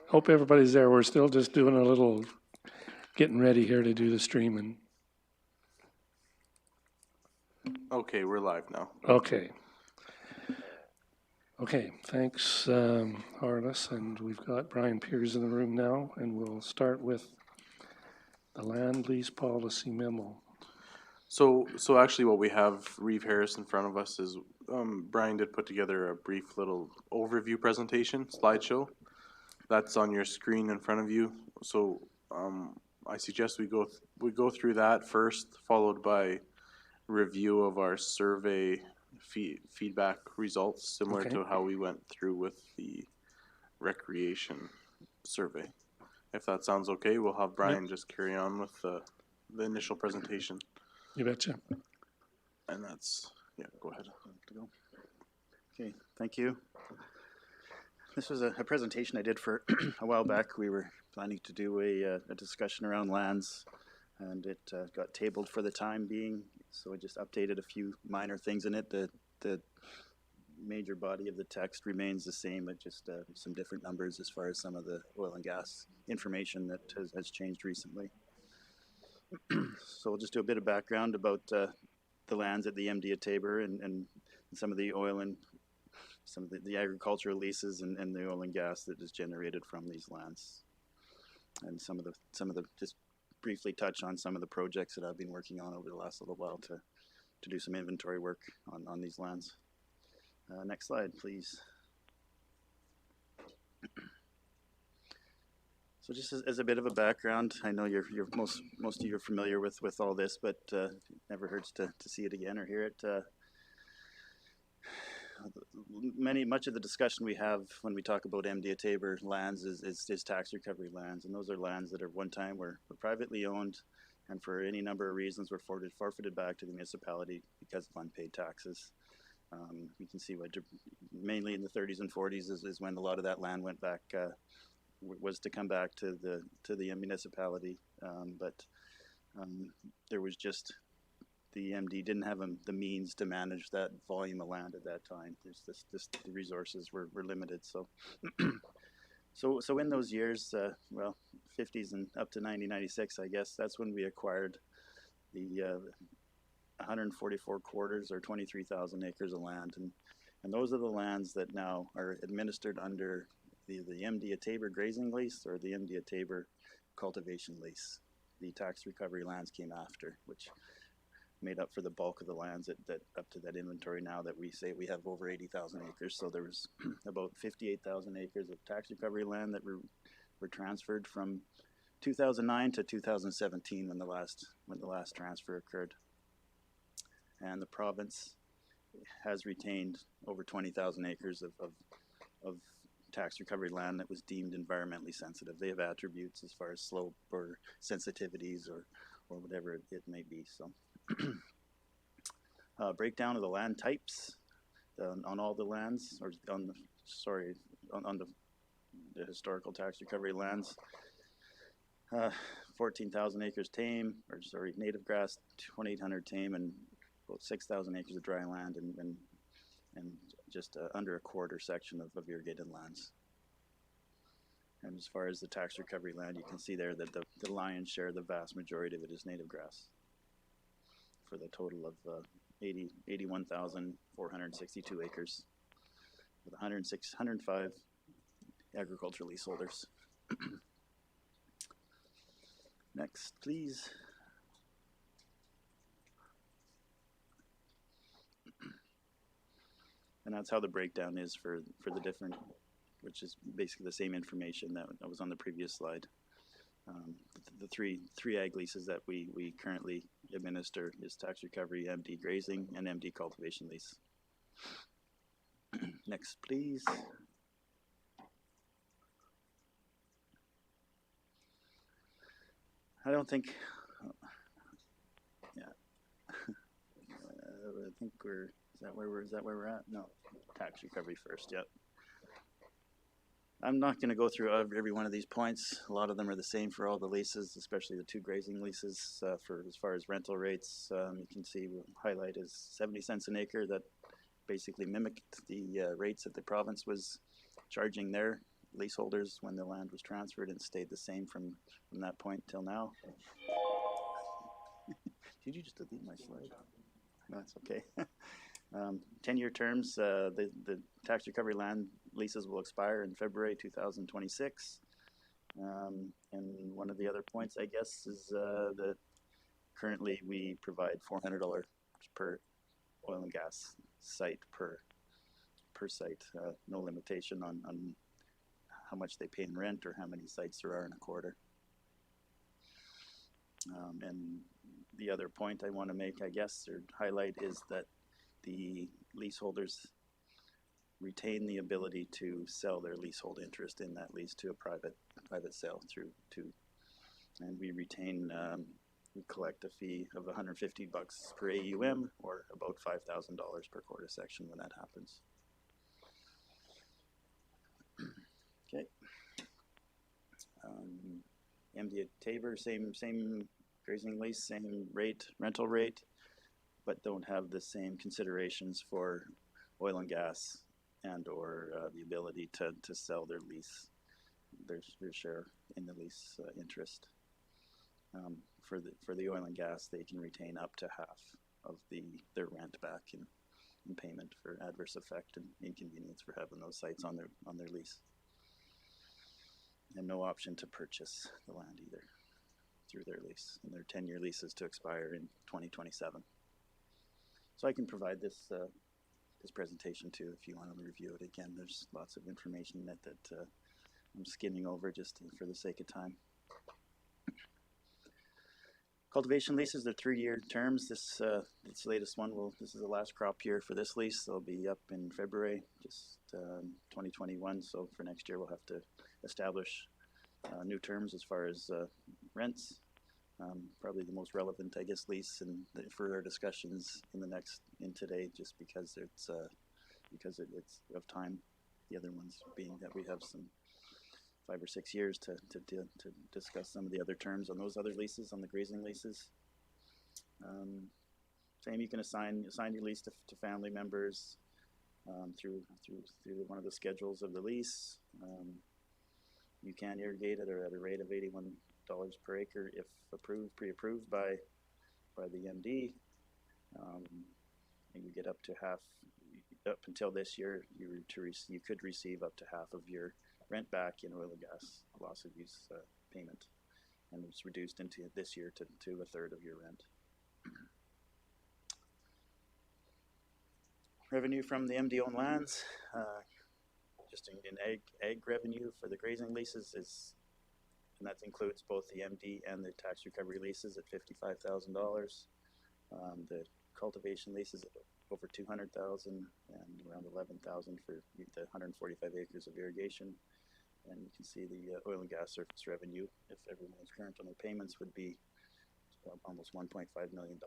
Hope everybody's there. We're still just doing a little getting ready here to do the streaming. Okay, we're live now. Okay. Okay, thanks, Harless. And we've got Brian Piers in the room now, and we'll start with the land lease policy memo. So actually, what we have Reeve Harris in front of us is Brian did put together a brief little overview presentation slideshow. That's on your screen in front of you. So I suggest we go through that first, followed by review of our survey feedback results, similar Okay. to how we went through with the recreation survey. If that sounds okay, we'll have Brian just carry on with the initial presentation. You betcha. And that's, yeah, go ahead. Okay, thank you. This was a presentation I did for a while back. We were planning to do a discussion around lands, and it got tabled for the time being. So I just updated a few minor things in it. The major body of the text remains the same, but just some different numbers as far as some of the oil and gas information that has changed recently. So we'll just do a bit of background about the lands at the MD at Tabor and some of the oil and some of the agricultural leases and the oil and gas that is generated from these lands, and some of the just briefly touch on some of the projects that I've been working on over the last little while to do some inventory work on these lands. Next slide, please. So just as a bit of a background, I know you're most of you are familiar with all this, but it never hurts to see it again or hear it. Much of the discussion we have when we talk about MD at Tabor lands is tax recovery lands, and those are lands that at one time were privately owned, and for any number of reasons were forfeited back to the municipality because of unpaid taxes. You can see what mainly in the 30s and 40s is when a lot of that land went back. Was to come back to the municipality, but there was just the MD didn't have the means to manage that volume of land at that time. There's the resources were limited. So so in those years, well, 50s and up to 1996, I guess that's when we acquired the 144 quarters or 23,000 acres of land, and those are the lands that now are administered under the MD at Tabor grazing lease or the MD at Tabor cultivation lease. The tax recovery lands came after, which made up for the bulk of the lands that up to that inventory now that we say we have over 80,000 acres. So there was about 58,000 acres of tax recovery land that were transferred from 2009 to 2017 when the last transfer occurred. And the province has retained over 20,000 acres of tax recovery land that was deemed environmentally sensitive. They have attributes as far as slope or sensitivities or whatever it may be. So breakdown of the land types on all the lands, or on the historical tax recovery lands. 14,000 acres tame, native grass, 2,800 tame, and about 6,000 acres of dry land, and just under a quarter section of irrigated lands. And as far as the tax recovery land, you can see there that the lion's share, the vast majority of it is native grass, for the total of 81,462 acres with 105 agricultural leaseholders. Next, please. And that's how the breakdown is for the different, which is basically the same information that was on the previous slide. The three ag leases that we currently administer is tax recovery, MD grazing, and MD cultivation lease. Next, please. I don't think, yeah. I think is that where we're at? No, tax recovery first, yep. I'm not going to go through every one of these points. A lot of them are the same for all the leases, especially the two grazing leases. For as far as rental rates, you can see we'll highlight is 70 cents an acre. That basically mimicked the rates that the province was charging their leaseholders when the land was transferred and stayed the same from that point till now. Did you just delete my slide? No, it's okay. 10-year terms, the tax recovery land leases will expire in February 2026. And one of the other points, I guess, is that currently we provide $400 per oil and gas site per site, no limitation on how much they pay in rent or how many sites there are in a quarter. And the other point I want to make, I guess, or highlight is that the leaseholders retain the ability to sell their leasehold interest in that lease to a private sale through to, and we retain, we collect a fee of $150 per AUM or about $5,000 per quarter section when that happens. Okay. MDA Tabor, same grazing lease, same rate, rental rate, but don't have the same considerations for oil and gas and or the ability to sell their lease, their share in the lease interest. For the oil and gas, they can retain up to half of their rent back in payment for adverse effect and inconvenience for having those sites on their lease. And no option to purchase the land either through their lease, and their 10-year leases to expire in 2027. So I can provide this presentation too if you want to review it again. There's lots of information in it that I'm skimming over just for the sake of time. Cultivation leases, they're 3-year terms. This latest one this is the last crop year for this lease. They'll be up in February, just 2021. So for next year, we'll have to establish new terms as far as rents. Probably the most relevant, I guess, lease for our discussions in today, just because it's of time. The other ones being that we have some 5 or 6 years to discuss some of the other terms on those other leases, on the grazing leases. Same, you can assign your lease to family members through one of the schedules of the lease. You can irrigate it at a rate of $81 per acre if pre-approved by the MD. And you get up to half. Up until this year, you could receive up to half of your rent back in oil and gas loss of use payment, and it's reduced into this year to a third of your rent. Revenue from the MD-owned lands, just in ag revenue for the grazing leases and that includes both the MD and the tax recovery leases at $55,000. The cultivation leases at over $200,000 and around $11,000 for the 145 acres of irrigation. And you can see the oil and gas surface revenue, if everyone is current on their payments, would be almost $1.5 million.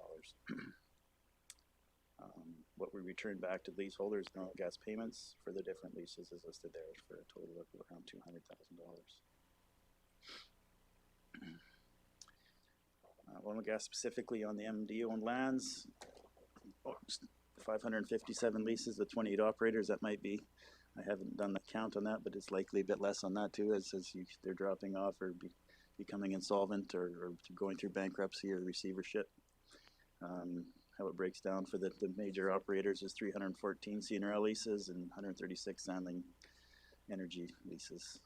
What we return back to leaseholders in oil and gas payments for the different leases is listed there for a total of around $200,000. Oil and gas specifically on the MD-owned lands, 557 leases with 28 operators. That might be, I haven't done the count on that, but it's likely a bit less on that too, as they're dropping off or becoming insolvent or going through bankruptcy or receivership. How it breaks down for the major operators is 314 CNRL leases and 136 Sandling Energy leases.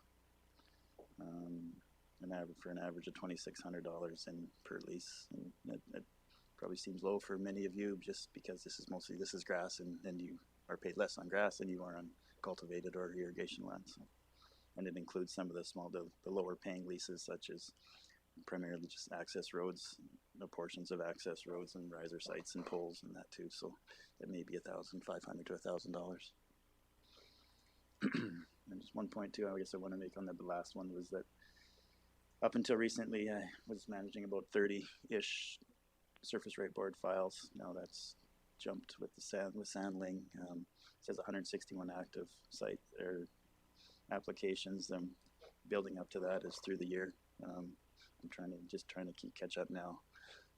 For an average of $2,600 per lease. And that probably seems low for many of you, just because this is grass, and you are paid less on grass than you are on cultivated or irrigation land. So, and it includes some of the lower paying leases, such as primarily just access roads, portions of access roads and riser sites and poles and that too. So it may be $1,500 to $1,000. And just one point too, I guess I want to make on the last one was that up until recently, I was managing about 30-ish surface rate board files. Now that's jumped with Sandling. It says 161 active site or applications. Building up to that is through the year. I'm trying to catch up now.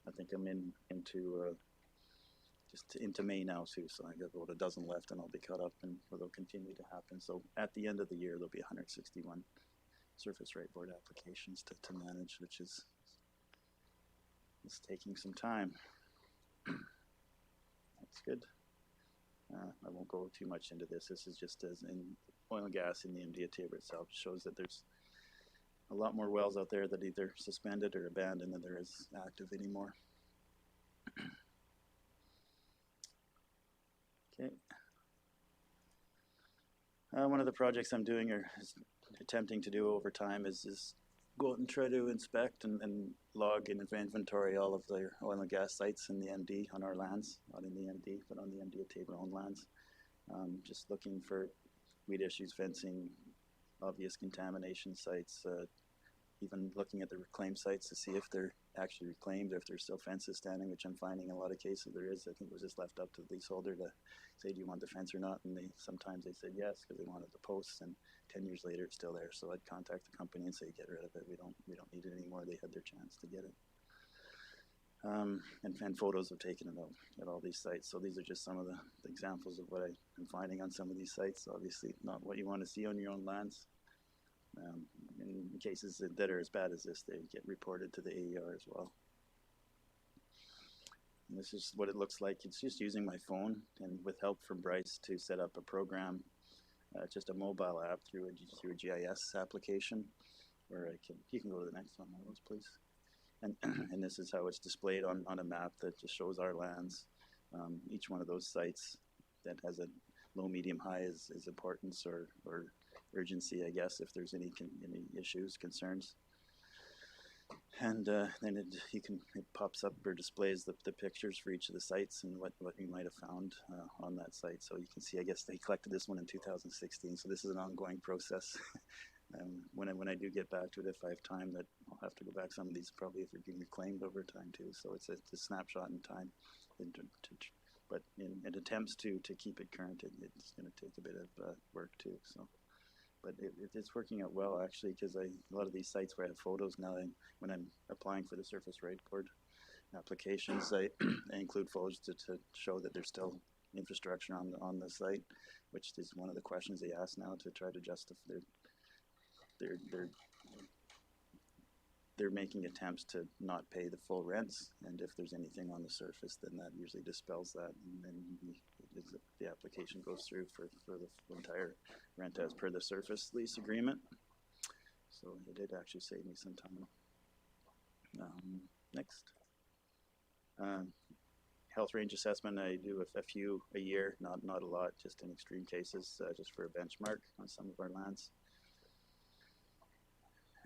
I think I'm into just into May now too, so I got about a dozen left and I'll be caught up and they'll continue to happen. So at the end of the year, there'll be 161 surface right board applications to manage, which is taking some time. That's good. I won't go too much into this. This is just as in oil and gas in the MDA-Tabor itself shows that there's a lot more wells out there that either suspended or abandoned than there is active anymore. Okay. One of the projects I'm doing or attempting to do over time is go out and try to inspect and log and inventory all of the oil and gas sites in the MD on our lands, not in the MD, but on the MDA-Tabor owned lands. Just looking for weed issues, fencing, obvious contamination sites, even looking at the reclaimed sites to see if they're actually reclaimed or if there's still fences standing, which I'm finding in a lot of cases there is. I think it was just left up to the leaseholder to say, do you want the fence or not? And sometimes they said yes because they wanted the posts, and 10 years later it's still there. So I'd contact the company and say, get rid of it. We don't need it anymore. They had their chance to get it. And photos of taking it out at all these sites. So these are just some of the examples of what I'm finding on some of these sites. Obviously not what you want to see on your own lands. In cases that are as bad as this, they get reported to the AER as well. And this is what it looks like. It's just using my phone and with help from Bryce to set up a program, just a mobile app through a GIS application, where you can go to the next one, Marlos, please. And this is how it's displayed on a map that just shows our lands. Each one of those sites that has a low, medium, high is importance or urgency, I guess, if there's any issues, concerns. And then it pops up or displays the pictures for each of the sites and what you might have found on that site. So you can see, I guess they collected this one in 2016, so this is an ongoing process. When I do get back to it, if I have time, that I'll have to go back. Some of these probably if they're being reclaimed over time too. So it's a snapshot in time. But in attempts to keep it current, it's going to take a bit of work too. So. But it's working out well, actually, because a lot of these sites where I have photos now, when I'm applying for the surface right board applications, I include photos to show that there's still infrastructure on the site, which is one of the questions they ask now to try to justify they're making attempts to not pay the full rents, and if there's anything on the surface, then that usually dispels that, and then the application goes through for the entire rent as per the surface lease agreement. So it did actually save me some time. Next. Health range assessment, I do a few a year, not a lot, just in extreme cases, just for a benchmark on some of our lands.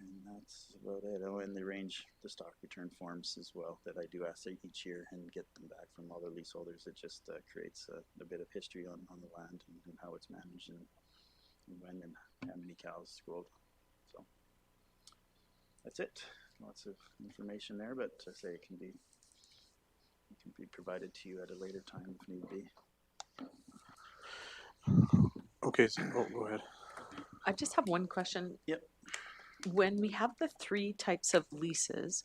And that's about it. Oh, and the stock return forms as well that I do ask each year and get them back from all the leaseholders. It just creates a bit of history on the land and how it's managed and when and how many cows go out. So that's it. Lots of information there, but I say it can be provided to you at a later time if need be. Okay, so go ahead. I just have one question. Yep. When we have the 3 types of leases,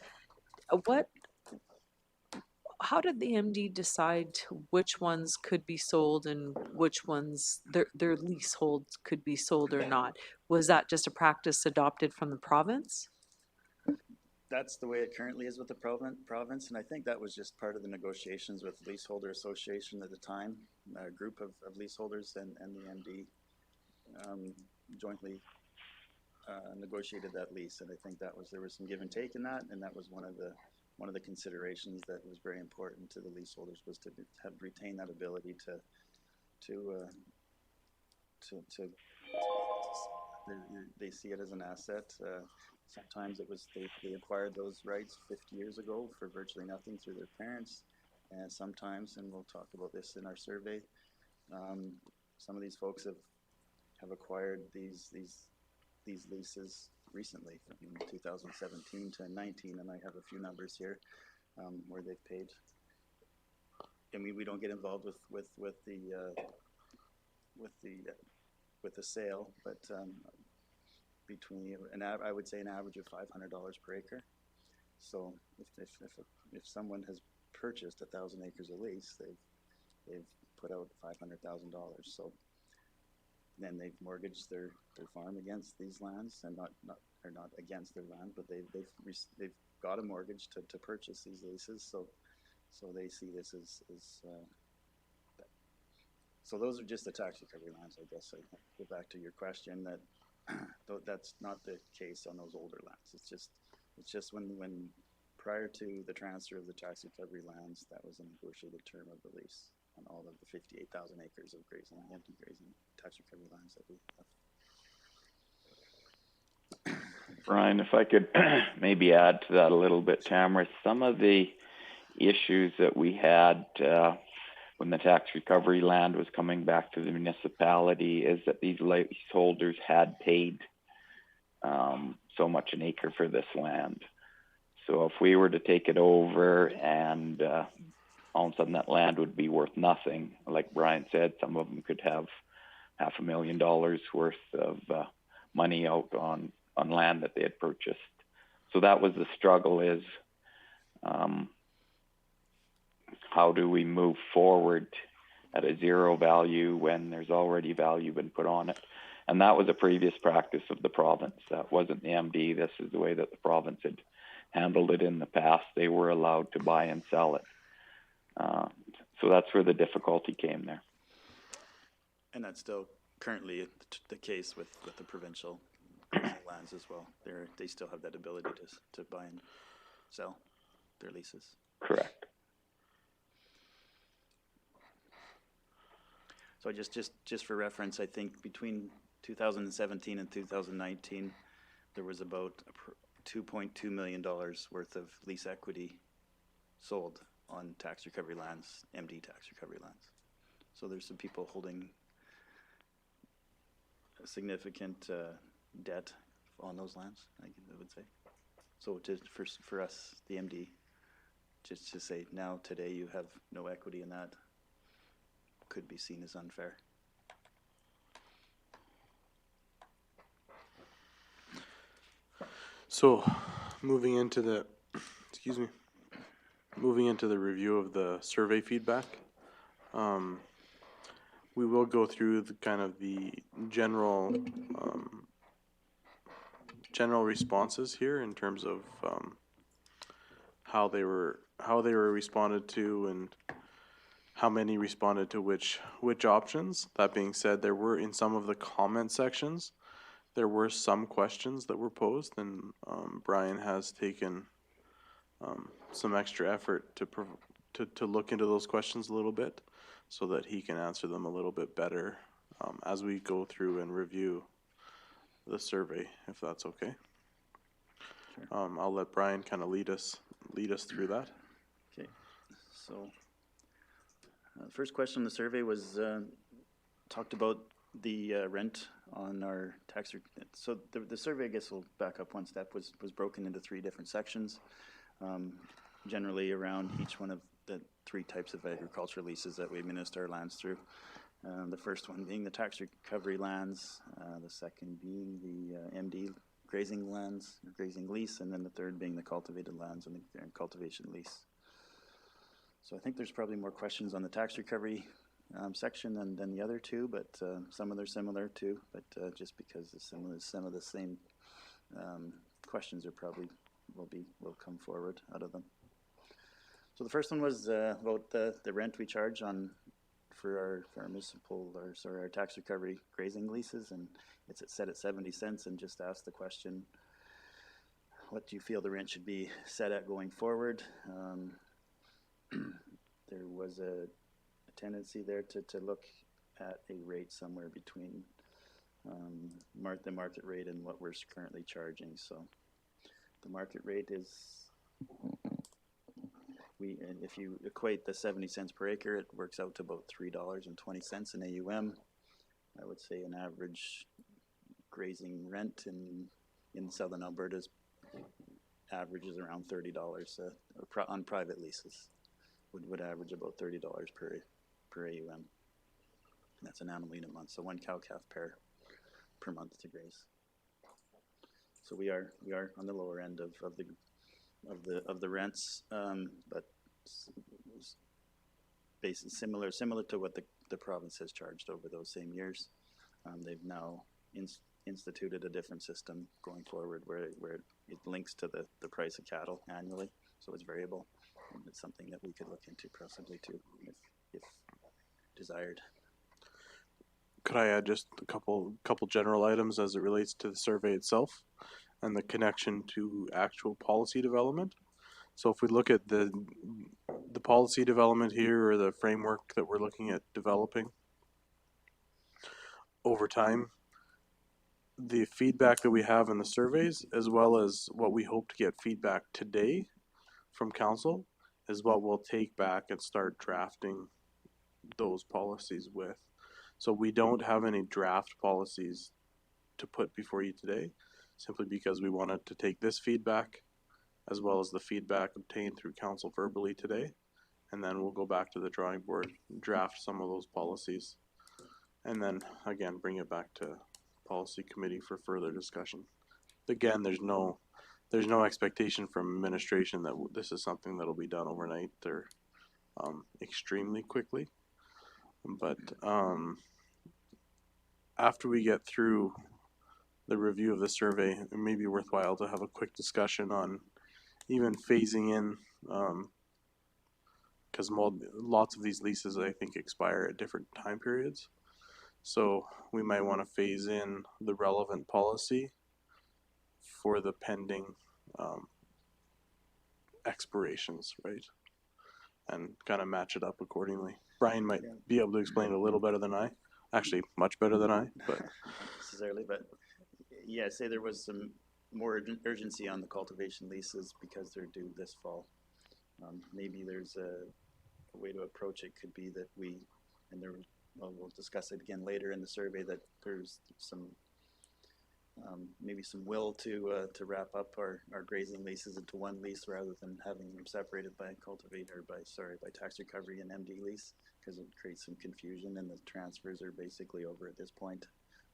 how did the MD decide which ones could be sold and which ones their leaseholds could be sold or not? Was that just a practice adopted from the province? That's the way it currently is with the province, and I think that was just part of the negotiations with Leaseholder Association at the time. A group of leaseholders and the MD jointly negotiated that lease, and I think there was some give and take in that, and that was one of the considerations that was very important to the leaseholders, was to retain that ability to they see it as an asset. Sometimes it was they acquired those rights 50 years ago for virtually nothing through their parents, and sometimes, and we'll talk about this in our survey, some of these folks have acquired these leases recently, from 2017 to 19, and I have a few numbers here where they've paid. I mean, we don't get involved with the sale, but between I would say an average of $500 per acre. So if someone has purchased 1,000 acres of lease, they've put out $500,000. So then they've mortgaged their farm against these lands, and not against their land, but they've got a mortgage to purchase these leases. So they see this as so those are just the tax recovery lands, I guess. I go back to your question that that's not the case on those older lands. It's just when prior to the transfer of the tax recovery lands, that was a negotiated term of the lease on all of the 58,000 acres of grazing, empty grazing tax recovery lands that we have. Brian, if I could maybe add to that a little bit, Tamara, some of the issues that we had when the tax recovery land was coming back to the municipality is that these leaseholders had paid so much an acre for this land. So if we were to take it over and all of a sudden that land would be worth nothing, like Brian said, some of them could have $500,000 worth of money out on land that they had purchased. So that was the struggle, is how do we move forward at a zero value when there's already value been put on it? And that was a previous practice of the province. That wasn't the MD. This is the way that the province had handled it in the past. They were allowed to buy and sell it. So that's where the difficulty came there. And that's still currently the case with the provincial lands as well. They still have that ability to buy and sell their leases. Correct. So just for reference, I think between 2017 and 2019, there was about $2.2 million worth of lease equity sold on tax recovery lands, MD tax recovery lands. So there's some people holding a significant debt on those lands, I would say. So just for us, the MD, just to say now today you have no equity in that, could be seen as unfair. So, moving into the review of the survey feedback, we will go through the general responses here in terms of how they were responded to and how many responded to which options. That being said, there were, in some of the comment sections, there were some questions that were posed, and Brian has taken some extra effort to look into those questions a little bit so that he can answer them a little bit better as we go through and review the survey, if that's okay. Sure. I'll let Brian kind of lead us through that. Okay, so the first question in the survey was talked about the rent on our tax. So the survey, I guess we'll back up one step, was broken into 3 different sections, generally around each one of the 3 types of agricultural leases that we administer our lands through. The first one being the tax recovery lands, the second being the MD grazing lands, grazing lease, and then the third being the cultivated lands and the cultivation lease. So I think there's probably more questions on the tax recovery section than the other 2, but some of them are similar too. But just because some of the same questions are probably will come forward out of them. So the first one was about the rent we charge for our municipal our tax recovery grazing leases, and it's set at 70 cents. And just ask the question, what do you feel the rent should be set at going forward? There was a tendency there to look at a rate somewhere between the market rate and what we're currently charging. So the market rate is, if you equate the 70 cents per acre, it works out to about $3.20 in AUM. I would say an average grazing rent in southern Alberta's averages around $30 on private leases. Would average about $30 per AUM. That's an animal unit month, so 1 cow-calf pair per month to graze. So we are on the lower end of the rents, but basically similar to what the province has charged over those same years. They've now instituted a different system going forward where it links to the price of cattle annually, so it's variable. And it's something that we could look into possibly too, if desired. Could I add just a couple general items as it relates to the survey itself and the connection to actual policy development? So if we look at the policy development here, or the framework that we're looking at developing over time, the feedback that we have in the surveys, as well as what we hope to get feedback today from council, is what we'll take back and start drafting those policies with. So we don't have any draft policies to put before you today, simply because we wanted to take this feedback as well as the feedback obtained through council verbally today, and then we'll go back to the drawing board, draft some of those policies, and then again bring it back to policy committee for further discussion. Again, there's no expectation from administration that this is something that'll be done overnight or extremely quickly. But after we get through the review of the survey, it may be worthwhile to have a quick discussion on even phasing in, because lots of these leases I think expire at different time periods. So we might want to phase in the relevant policy for the pending expirations, right? And kind of match it up accordingly. Brian might be able to explain it a little better than I. Actually, much better than I. But Not necessarily, but yeah, say there was some more urgency on the cultivation leases because they're due this fall. Maybe there's a way to approach it could be that we'll discuss it again later in the survey, that there's some maybe some will to wrap up our grazing leases into one lease rather than having them separated by by tax recovery and MD lease, because it creates some confusion, and the transfers are basically over at this point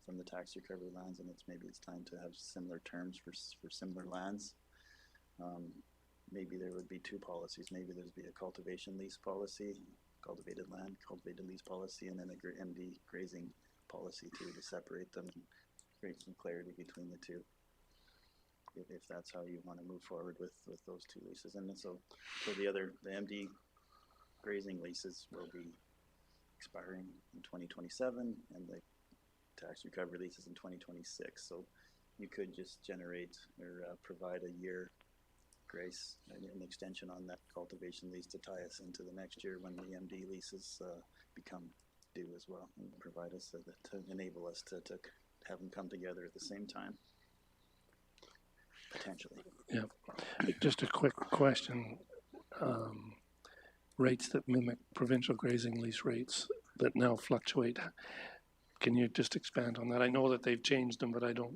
from the tax recovery lands, and maybe it's time to have similar terms for similar lands. Maybe there would be two policies. Maybe there'd be a cultivation lease policy, cultivated land, cultivated lease policy, and then a MD grazing policy too, to separate them and create some clarity between the two. If that's how you want to move forward with those two leases. And then so the MD grazing leases will be expiring in 2027, and the tax recovery leases in 2026. So you could just generate or provide a year grace and an extension on that cultivation lease to tie us into the next year when the MD leases become due as well, and provide us to enable us to have them come together at the same time, potentially. Yeah, just a quick question. Rates that mimic provincial grazing lease rates that now fluctuate. Can you just expand on that? I know that they've changed them, but I don't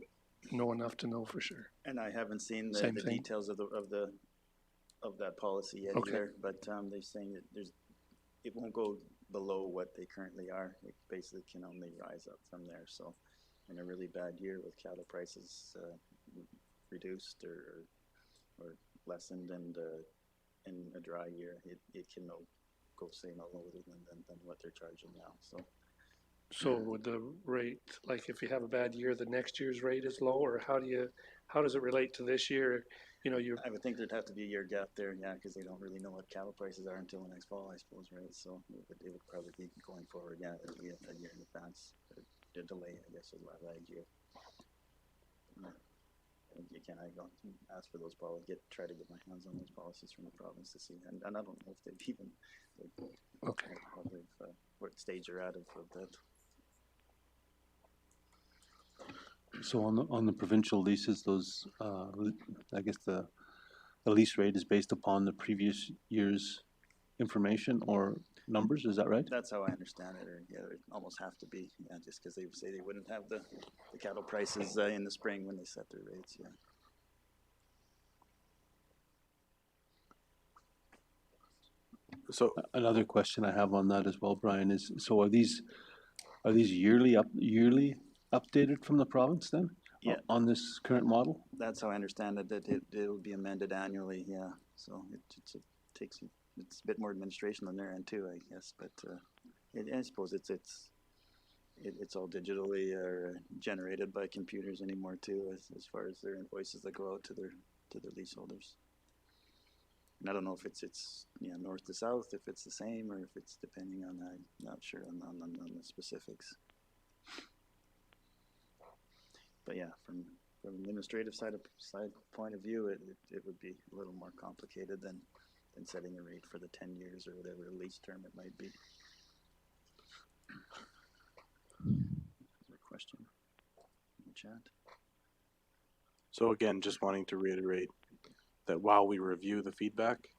know enough to know for sure. And I haven't seen the details of that policy yet either. But they're saying that it won't go below what they currently are. It basically can only rise up from there. So, in a really bad year with cattle prices reduced or lessened, and in a dry year, it can go say no lower than what they're charging now. So would the rate, like if you have a bad year, the next year's rate is low, or how does it relate to this year? I would think there'd have to be a year gap there, yeah, because they don't really know what cattle prices are until next fall, I suppose, right? So it would probably be going forward, yeah, it would be a year in advance. The delay, I guess, is a lag year. Can I go ask for those policies? Try to get my hands on those policies from the province to see, and I don't know if they've even what stage they're out of that. So on the provincial leases, those I guess the lease rate is based upon the previous year's information or numbers. Is that right? That's how I understand it. Or yeah, it almost have to be. Yeah, just because they say they wouldn't have the cattle prices in the spring when they set their rates. Yeah. so Another question I have on that as well, Brian, is so are these yearly updated from the province then? Yeah. On this current model? That's how I understand it. That it will be amended annually. Yeah. So it takes it's a bit more administration on their end too, I guess, but, I suppose it's all digitally generated by computers anymore too, as far as their invoices that go out to their leaseholders. And I don't know if it's north to south, if it's the same, or if it's depending on that. Not sure on the specifics. But yeah, from an administrative side point of view, it would be a little more complicated than setting a rate for the 10 years or whatever lease term it might be. Is there a question in the chat? So again, just wanting to reiterate that while we review the feedback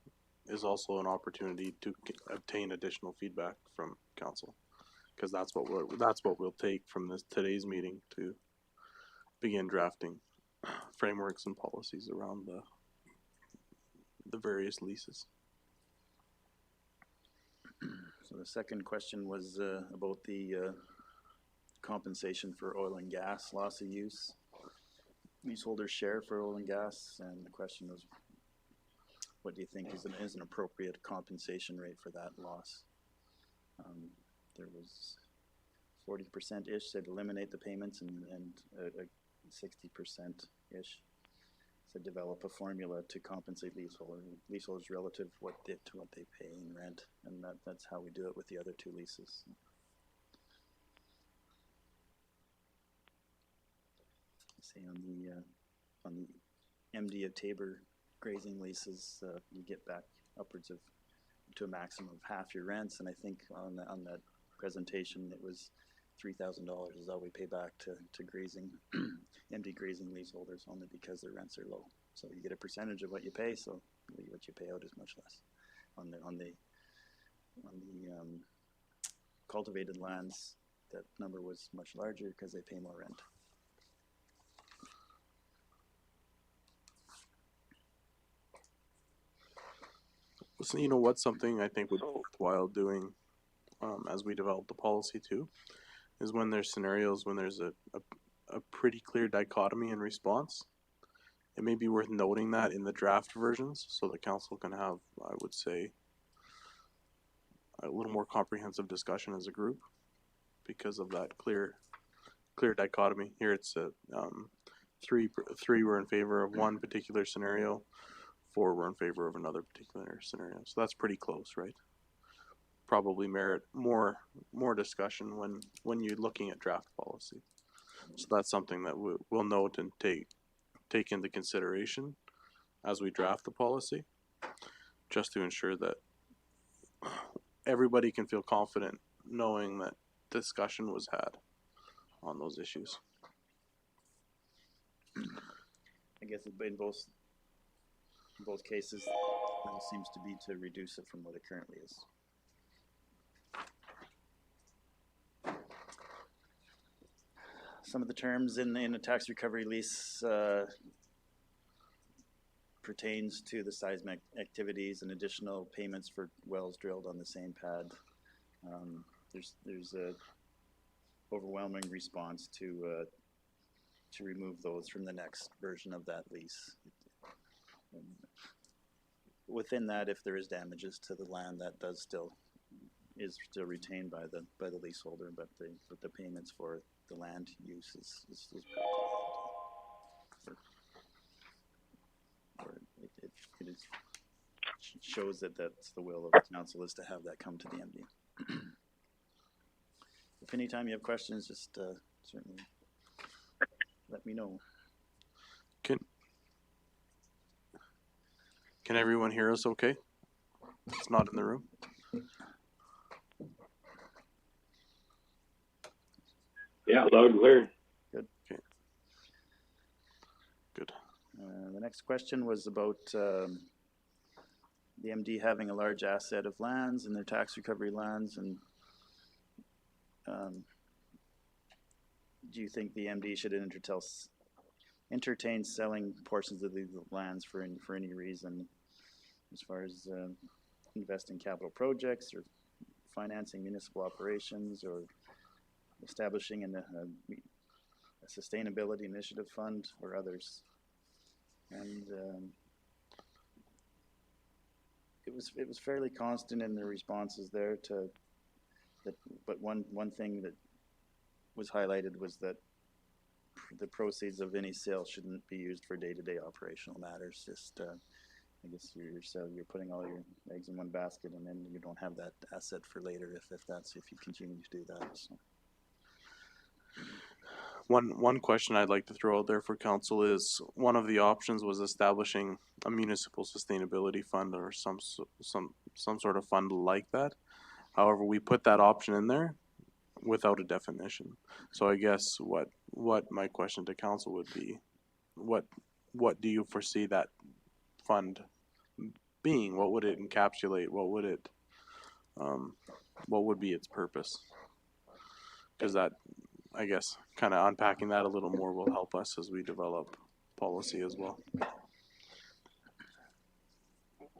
is also an opportunity to obtain additional feedback from council, because that's what we'll take from today's meeting to begin drafting frameworks and policies around the various leases. So the second question was about the compensation for oil and gas loss of use. Leaseholders share for oil and gas, and the question was, what do you think is an appropriate compensation rate for that loss? There was 40%-ish said eliminate the payments, and 60%-ish said develop a formula to compensate leaseholders relative to what they pay in rent, and that's how we do it with the other two leases. Say on the MD of Tabor grazing leases, you get back upwards of to a maximum of half your rents, and I think on that presentation it was $3,000 is all we pay back to grazing MD grazing leaseholders, only because their rents are low. So you get a percentage of what you pay, so what you pay out is much less. On the cultivated lands, that number was much larger because they pay more rent. So you know what's something I think would be worthwhile doing as we develop the policy too, is when there's scenarios when there's a pretty clear dichotomy in response, it may be worth noting that in the draft versions so the council can have, I would say, a little more comprehensive discussion as a group because of that clear dichotomy. Here it's three were in favor of one particular scenario, 4 were in favor of another particular scenario. So that's pretty close, right? Probably merit more discussion when you're looking at draft policy. So that's something that we'll note and take into consideration as we draft the policy, just to ensure that everybody can feel confident knowing that discussion was had on those issues. I guess in both cases, it seems to be to reduce it from what it currently is. Some of the terms in a tax recovery lease pertains to the seismic activities and additional payments for wells drilled on the same pad. There's a overwhelming response to remove those from the next version of that lease. Within that, if there is damages to the land, that is still retained by the leaseholder, but the payments for the land use is it shows that that's the will of the council, is to have that come to the MD. If anytime you have questions, just certainly let me know. Can everyone hear us okay? It's not in the room. Yeah, loud and clear. Good. Okay. Good. The next question was about the MD having a large asset of lands and their tax recovery lands, and do you think the MD should entertain selling portions of the lands for any reason, as far as investing capital projects or financing municipal operations or establishing a sustainability initiative fund or others? And it was fairly constant in the responses there to that, but one thing that was highlighted was that the proceeds of any sale shouldn't be used for day-to-day operational matters. Just, I guess you're putting all your eggs in one basket, and then you don't have that asset for later if you continue to do that. So. One question I'd like to throw out there for council is, one of the options was establishing a municipal sustainability fund or some sort of fund like that. However, we put that option in there without a definition. So I guess what my question to council would be, what do you foresee that fund being? What would it encapsulate? What would be its purpose? Because that, I guess, kind of unpacking that a little more will help us as we develop policy as well.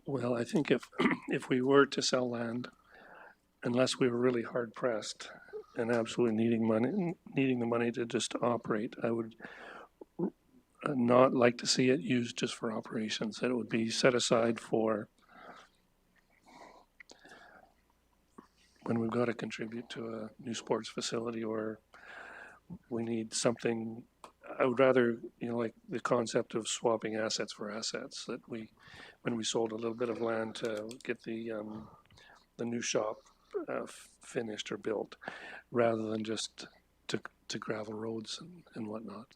Well, I think if we were to sell land, unless we were really hard pressed and absolutely needing the money to just operate, I would not like to see it used just for operations. That it would be set aside for when we've got to contribute to a new sports facility, or we need something. I would rather, like the concept of swapping assets for assets, that when we sold a little bit of land to get the new shop finished or built, rather than just to gravel roads and whatnot.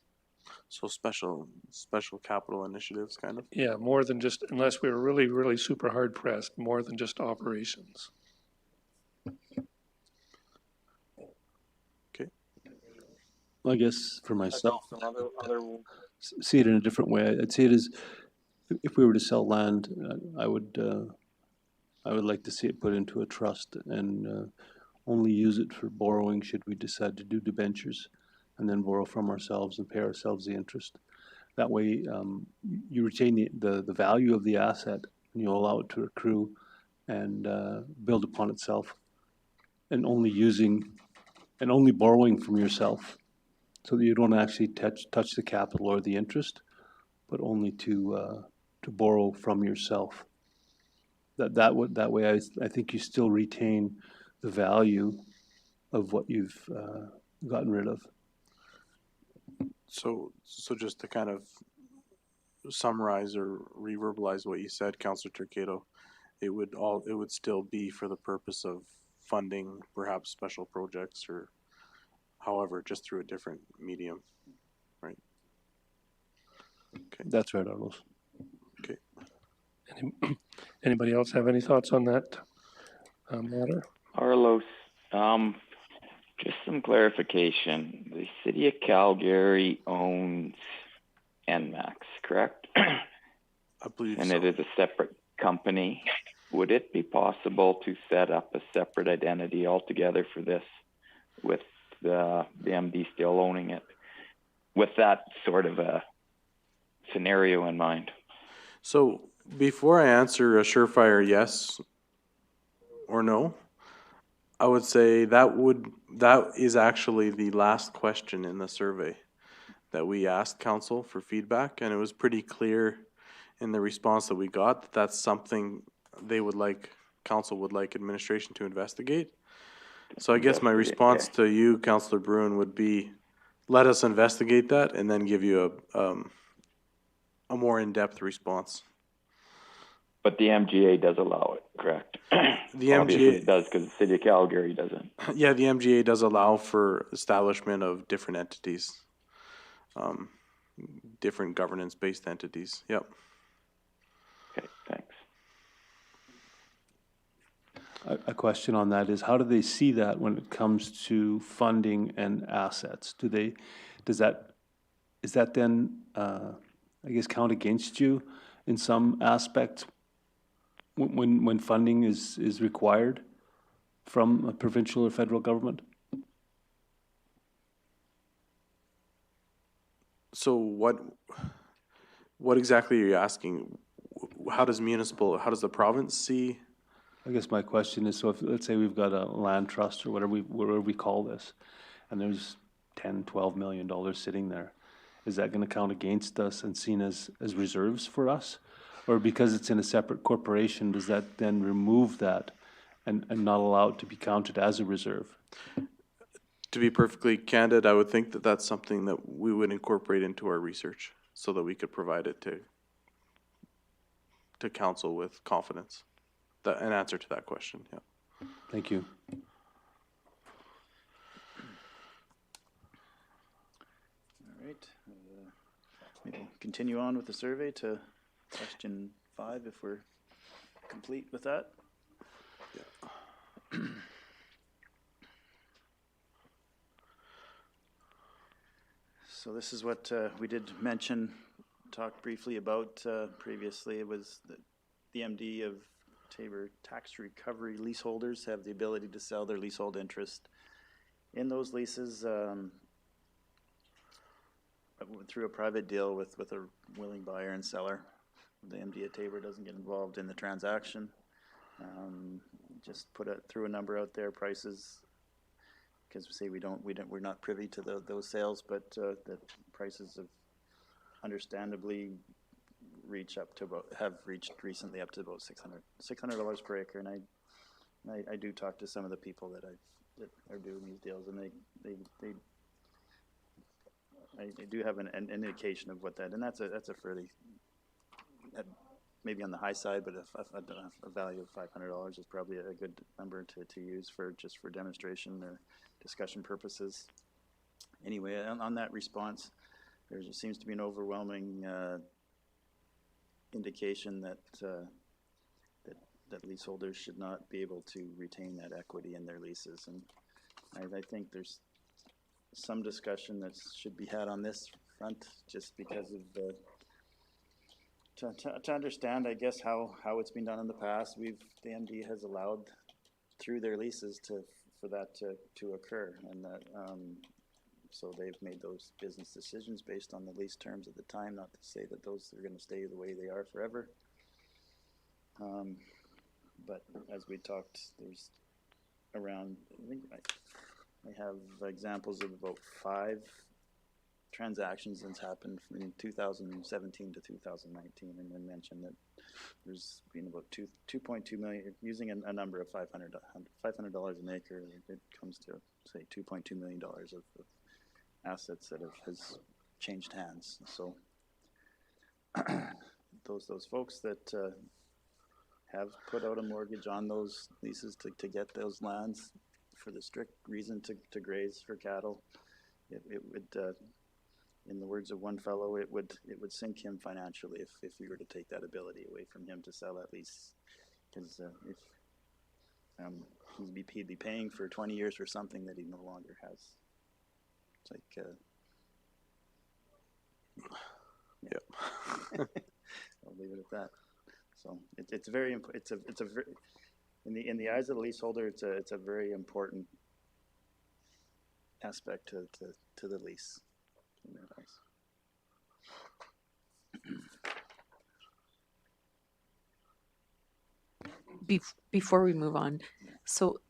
So special capital initiatives, kind of. Yeah, more than just, unless we were really, really super hard pressed, more than just operations. I guess for myself, see it in a different way. I'd see it as, if we were to sell land, I would like to see it put into a trust and only use it for borrowing should we decide to do debentures, and then borrow from ourselves and pay ourselves the interest. That way, you retain the value of the asset, and you allow it to accrue and build upon itself, and only borrowing from yourself, so that you don't actually touch the capital or the interest, but only to borrow from yourself. That way, I think you still retain the value of what you've gotten rid of. So just to kind of summarize or reverbalize what you said, Councillor Turcato, it would still be for the purpose of funding perhaps special projects, or however, just through a different medium, right? Okay. That's right, Arlos. Okay. Anybody else have any thoughts on that matter? Arlos, just some clarification. The City of Calgary owns NMAX, correct? I believe and so. It is a separate company. Would it be possible to set up a separate identity altogether for this, with the MD still owning it, with that sort of a scenario in mind? So before I answer a surefire yes or no, I would say that is actually the last question in the survey that we asked council for feedback, and it was pretty clear in the response that we got that that's something council would like administration to investigate. So I guess my response to you, Councillor Bruin, would be, let us investigate that and then give you a more in-depth response. But the MGA does allow it, correct? The Obviously MGA it does, because the City of Calgary doesn't. Yeah, the MGA does allow for establishment of different entities, different governance-based entities. Yep. Okay, thanks. A question on that is, how do they see that when it comes to funding and assets? Is that then, I guess, count against you in some aspect when funding is required from a provincial or federal government? So what exactly are you asking? How does the province see? I guess my question is, so if, let's say we've got a land trust or whatever we call this, and there's $10, $12 million sitting there, is that going to count against us and seen as reserves for us? Or because it's in a separate corporation, does that then remove that and not allow it to be counted as a reserve? To be perfectly candid, I would think that that's something that we would incorporate into our research so that we could provide it to council with confidence. An answer to that question, yeah. Thank you. All right. Maybe continue on with the survey to question 5 if we're complete with that. So this is what we did talk briefly about previously. It was the MD of Taber tax recovery leaseholders have the ability to sell their leasehold interest in those leases through a private deal with a willing buyer and seller. The MD of Taber doesn't get involved in the transaction. Just threw a number out there, prices, because we say we're not privy to those sales, but the prices have understandably have reached recently up to about $600 per acre. And I do talk to some of the people that are doing these deals, and I do have an indication of what that, and that's a fairly, maybe on the high side, but a value of $500 is probably a good number to use for demonstration or discussion purposes. Anyway, on that response, there seems to be an overwhelming indication that leaseholders should not be able to retain that equity in their leases, and I think there's some discussion that should be had on this front, just because of to understand, I guess, how it's been done in the past. The MD has allowed through their leases for that to occur, and that so they've made those business decisions based on the lease terms at the time. Not to say that those are going to stay the way they are forever. But as we talked, there's around, I think I have examples of about 5 transactions that's happened from 2017 to 2019, and then mentioned that there's been about 2.2 million, using a number of $500 an acre, it comes to say $2.2 million of assets that has changed hands. So those folks that have put out a mortgage on those leases to get those lands for the strict reason to graze for cattle, it would, in the words of one fellow, it would sink him financially if we were to take that ability away from him to sell that lease, because if he'd be paying for 20 years for something that he no longer has. It's like, Yep. I'll leave it at that. So it's very important. It's a very, in the eyes of the leaseholder, it's a very important aspect to the lease in their eyes. Before we move on, so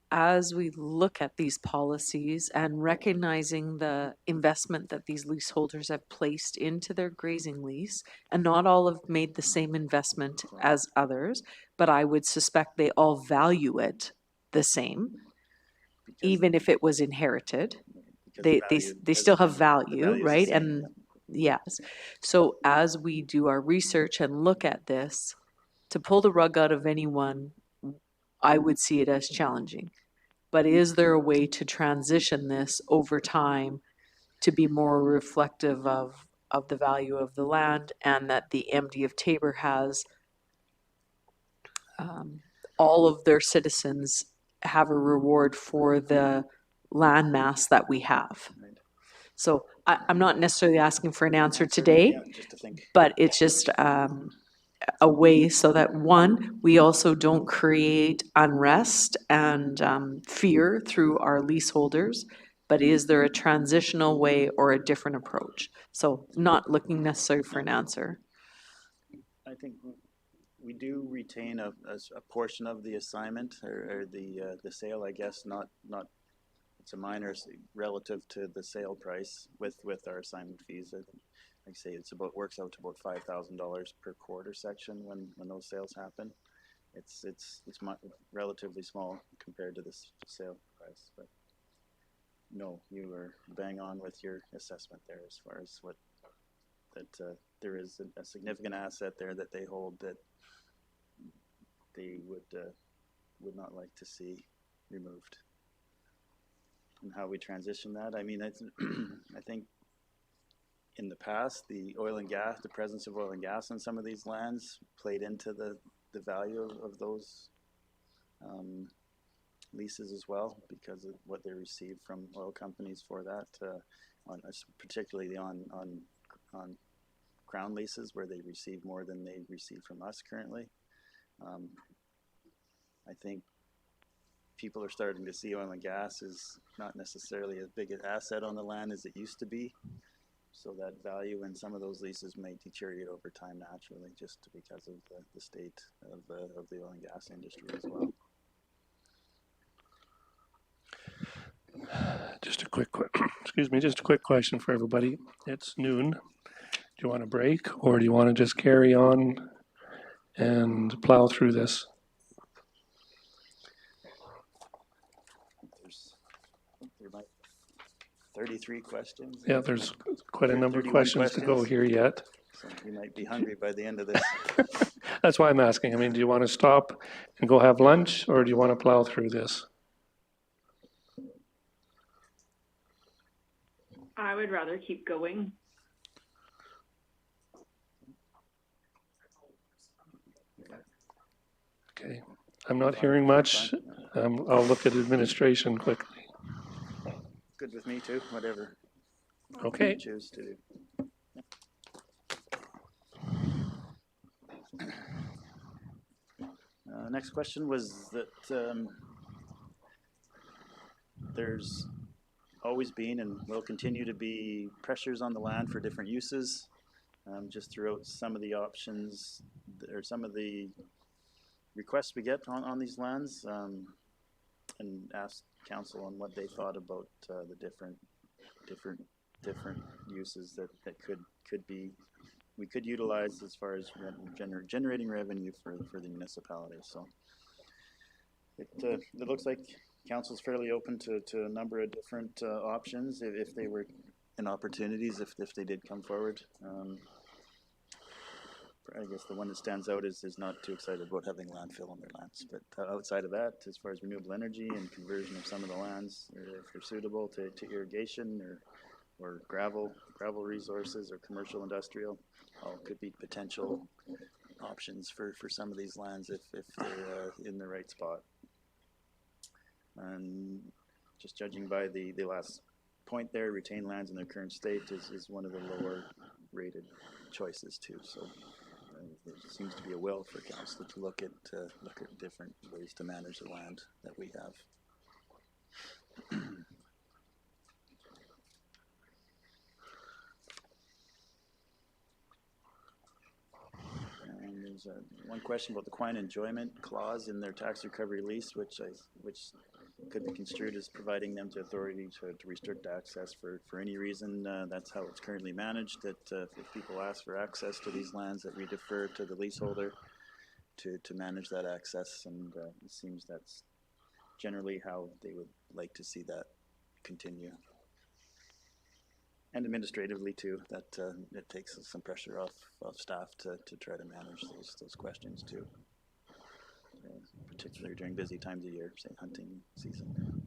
as we look at these policies and recognizing the investment that these leaseholders have placed into their grazing lease, and not all have made the same investment as others, but I would suspect they all value it the same, even if it was inherited. They still have value, right? And yes, so as we do our research and look at this, to pull the rug out of anyone, I would see it as challenging. But is there a way to transition this over time to be more reflective of the value of the land, and that the MD of Taber has all of their citizens have a reward for the land mass that we have? So I'm not necessarily asking for an answer today, but it's just a way so that, one, we also don't create unrest and fear through our leaseholders, but is there a transitional way or a different approach? So not looking necessarily for an answer. I think we do retain a portion of the assignment or the sale, I guess, not it's a minor relative to the sale price with our assignment fees. Like I say, works out to about $5,000 per quarter section when those sales happen. It's relatively small compared to this sale price, but no, you were bang on with your assessment there as far as there is a significant asset there that they hold that they would not like to see removed. And how we transition that, I mean, I think in the past, the presence of oil and gas on some of these lands played into the value of those leases as well, because of what they received from oil companies for that, particularly on Crown leases where they receive more than they receive from us currently. I think people are starting to see oil and gas is not necessarily as big an asset on the land as it used to be. So that value in some of those leases may deteriorate over time naturally, just because of the state of the oil and gas industry as well. Just a quick question for everybody. It's noon. Do you want to break, or do you want to just carry on and plow through this? There might 33 questions. Yeah, there's quite a number of questions to go here yet. So you might be hungry by the end of this. That's why I'm asking. I mean, do you want to stop and go have lunch, or do you want to plow through this? I would rather keep going. Okay, I'm not hearing much. I'll look at administration quickly. Good with me too, whatever Okay. you choose to do. Next question was that there's always been and will continue to be pressures on the land for different uses, just throughout some of the options or some of the requests we get on these lands, and asked council on what they thought about the different uses that we could utilize as far as generating revenue for the municipality. So it looks like council's fairly open to a number of different options if they were in opportunities, if they did come forward. I guess the one that stands out is not too excited about having landfill on their lands. But outside of that, as far as renewable energy and conversion of some of the lands, if they're suitable to irrigation or gravel resources or commercial industrial, all could be potential options for some of these lands if they're in the right spot. And just judging by the last point there, retained lands in their current state is one of the lower rated choices too. So there seems to be a will for council to look at different ways to manage the land that we have. And there's one question about the quiet enjoyment clause in their tax recovery lease, which could be construed as providing them the authority to restrict access for any reason. That's how it's currently managed, that if people ask for access to these lands, that we defer to the leaseholder to manage that access, and it seems that's generally how they would like to see that continue. And administratively too, that it takes some pressure off staff to try to manage those questions too. Particularly during busy times of year, say hunting season.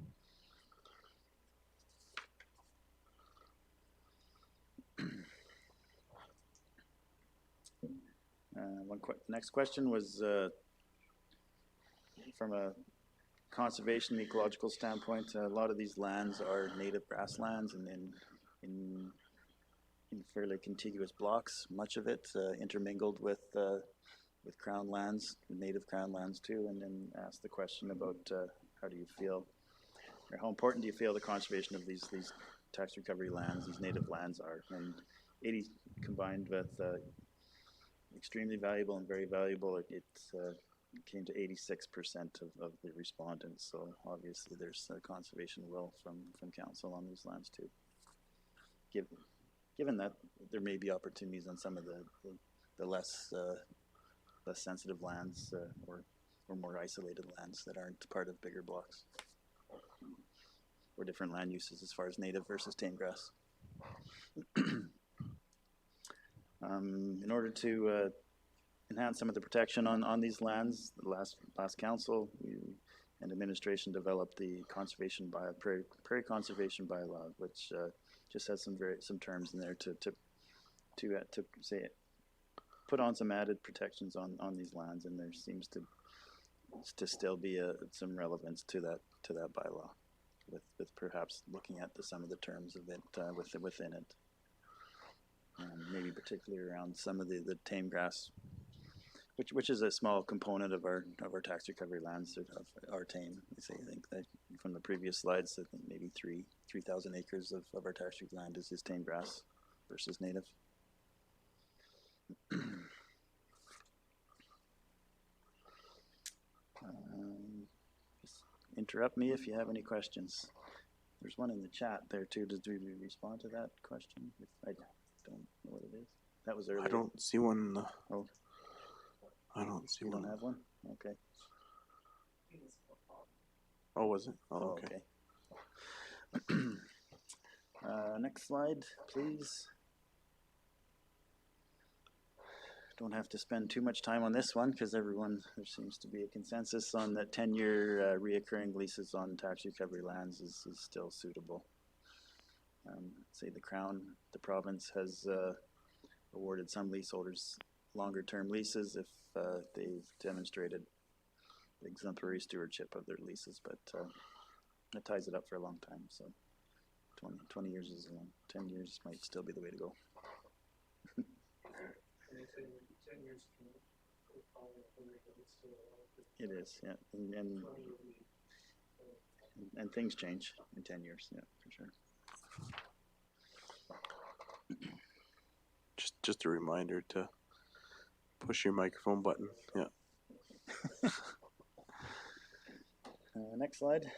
Next question was from a conservation and ecological standpoint. A lot of these lands are native grasslands and in fairly contiguous blocks. Much of it intermingled with crown lands, native crown lands too, and then ask the question about how do you feel, or how important do you feel the conservation of these tax recovery lands, these native lands are, and 80 combined with extremely valuable and very valuable. came to 86% of the respondents. So obviously there's a conservation will from council on these lands too. Given that there may be opportunities on some of the less sensitive lands or more isolated lands that aren't part of bigger blocks, or different land uses as far as native versus tame grass. In order to enhance some of the protection on these lands, the last council and administration developed the prairie conservation bylaw, which just has some terms in there to say put on some added protections on these lands, and there seems to still be some relevance to that bylaw, with perhaps looking at some of the terms of it within it, maybe particularly around some of the tame grass, which is a small component of our tax recovery lands that are tame. I think that from the previous slides, I think maybe 3,000 acres of our tax recovery land is tame grass versus native. Just interrupt me if you have any questions. There's one in the chat there too. Did we respond to that question? I don't know what it is. That was earlier. I don't see one. Oh. I don't see You one. don't have one? Okay. Oh, was it? Oh, okay. Next slide, please. Don't have to spend too much time on this one because there seems to be a consensus on that 10-year reoccurring leases on tax recovery lands is still suitable. Say the province has awarded some leaseholders longer-term leases if they've demonstrated exemplary stewardship of their leases, but it ties it up for a long time. So 20 years is long. 10 years might still be the way to go. It is, yeah, and things change in 10 years, yeah, for sure. Just a reminder to push your microphone button. Yeah. Next slide.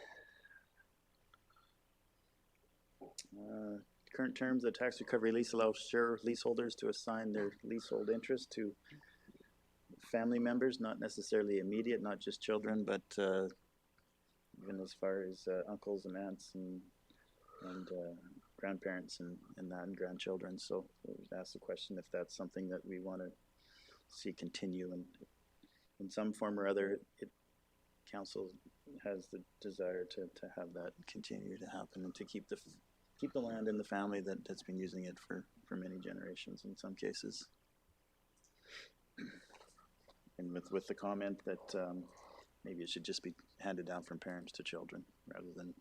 Current terms of tax recovery lease allow share leaseholders to assign their leasehold interest to family members, not necessarily immediate, not just children, but even as far as uncles and aunts and grandparents and grandchildren. So we've asked the question if that's something that we want to see continue, and in some form or other, council has the desire to have that continue to happen and to keep the land in the family that's been using it for many generations in some cases. And with the comment that maybe it should just be handed down from parents to children rather than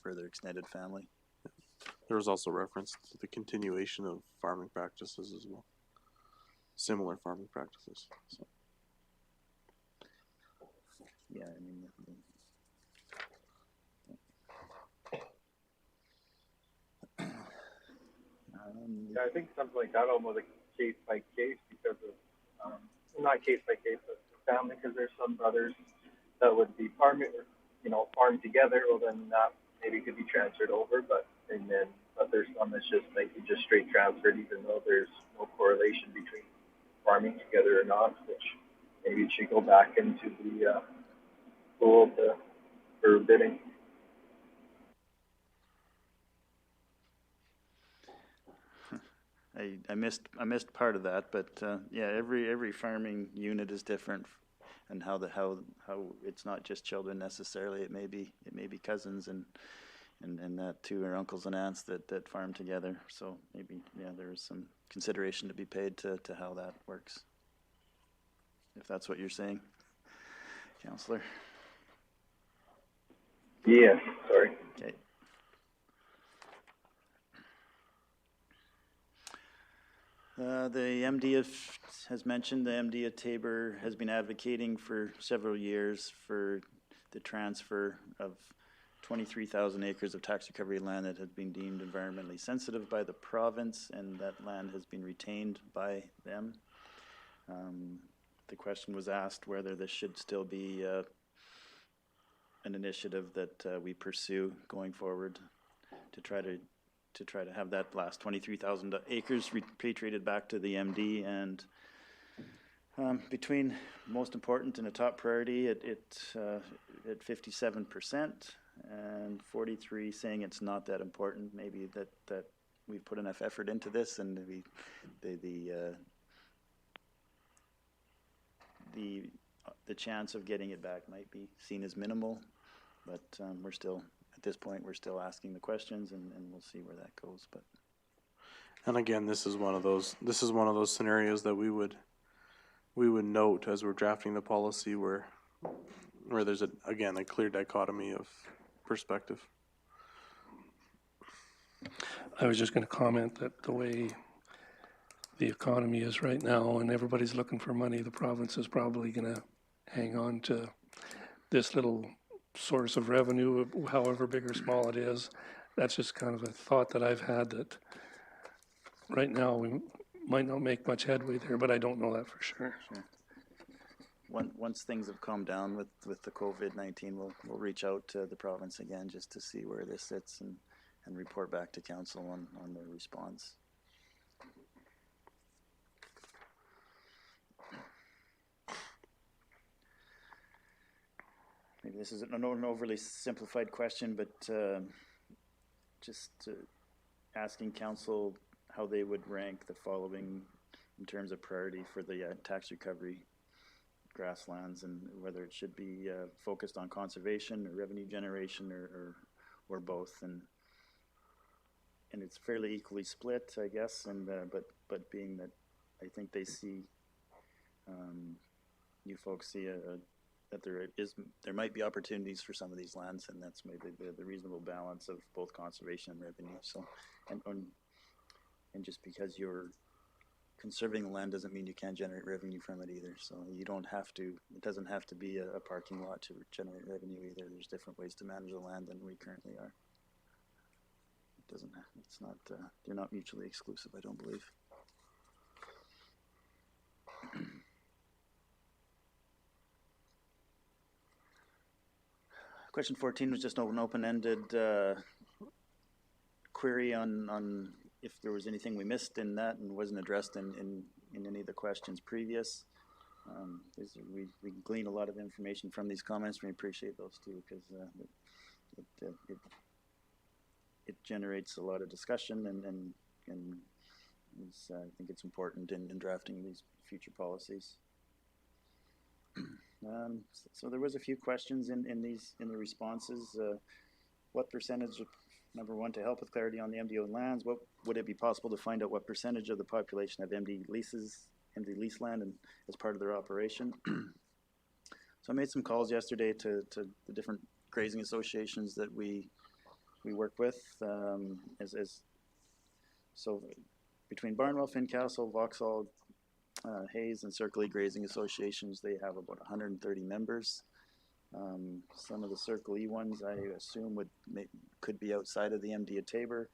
further extended family. There was also reference to the continuation of farming practices as well. Similar farming practices. So. Yeah, I mean. Yeah, I think something like that almost like case by case because of, not case by case, but family, because there's some brothers that would be farm together, well then that maybe could be transferred over, but there's some that's just like you just straight transferred even though there's no correlation between farming together or not, which maybe it should go back into the pool for bidding. I missed part of that, but yeah, every farming unit is different, and how it's not just children necessarily. It may be cousins and that too, or uncles and aunts that farm together. So maybe there's some consideration to be paid to how that works, if that's what you're saying, Councillor. Yeah, sorry. Okay. The MD has mentioned the MD of Taber has been advocating for several years for the transfer of 23,000 acres of tax recovery land that had been deemed environmentally sensitive by the province, and that land has been retained by them. the question was asked whether this should still be an initiative that we pursue going forward to try to have that last 23,000 acres repatriated back to the MD. And between most important and a top priority at 57% and 43 saying it's not that important, maybe that we've put enough effort into this and the chance of getting it back might be seen as minimal, but we're still, at this point, we're still asking the questions and we'll see where that goes. But And again, this is one of those scenarios that we would note as we're drafting the policy where there's a clear dichotomy of perspective. I was just gonna comment that the way the economy is right now and everybody's looking for money, the province is probably gonna hang on to this little source of revenue, however big or small it is. That's just kind of a thought that I've had, that right now we might not make much headway there, but I don't know that for sure. once things have calmed down with the COVID-19, we'll reach out to the province again just to see where this sits and report back to council on their response. Maybe this is an overly simplified question, but just asking council how they would rank the following in terms of priority for the tax recovery grasslands, and whether it should be focused on conservation or revenue generation or both, and it's fairly equally split, I guess, and but being that I think they see you folks see that there might be opportunities for some of these lands, and that's maybe the reasonable balance of both conservation and revenue. So, and just because you're conserving the land doesn't mean you can't generate revenue from it either. So you don't have to. It doesn't have to be a parking lot to generate revenue either. There's different ways to manage the land than we currently are. It doesn't. It's not. They're not mutually exclusive, I don't believe. Question 14 was just an open-ended query on if there was anything we missed in that and wasn't addressed in any of the questions previous. We glean a lot of information from these comments, and we appreciate those too, because it generates a lot of discussion and I think it's important in drafting these future policies. So there was a few questions in the responses. What percentage of, number one, to help with clarity on the MD owned lands, what would it be possible to find out what percentage of the population have MD lease land and as part of their operation? So I made some calls yesterday to the different grazing associations that we work with. So between Barnwell, Fincastle, Vauxhall, Hayes and Circle E grazing associations, they have about 130 members. Some of the Circle E ones I assume could be outside of the MD of Taber,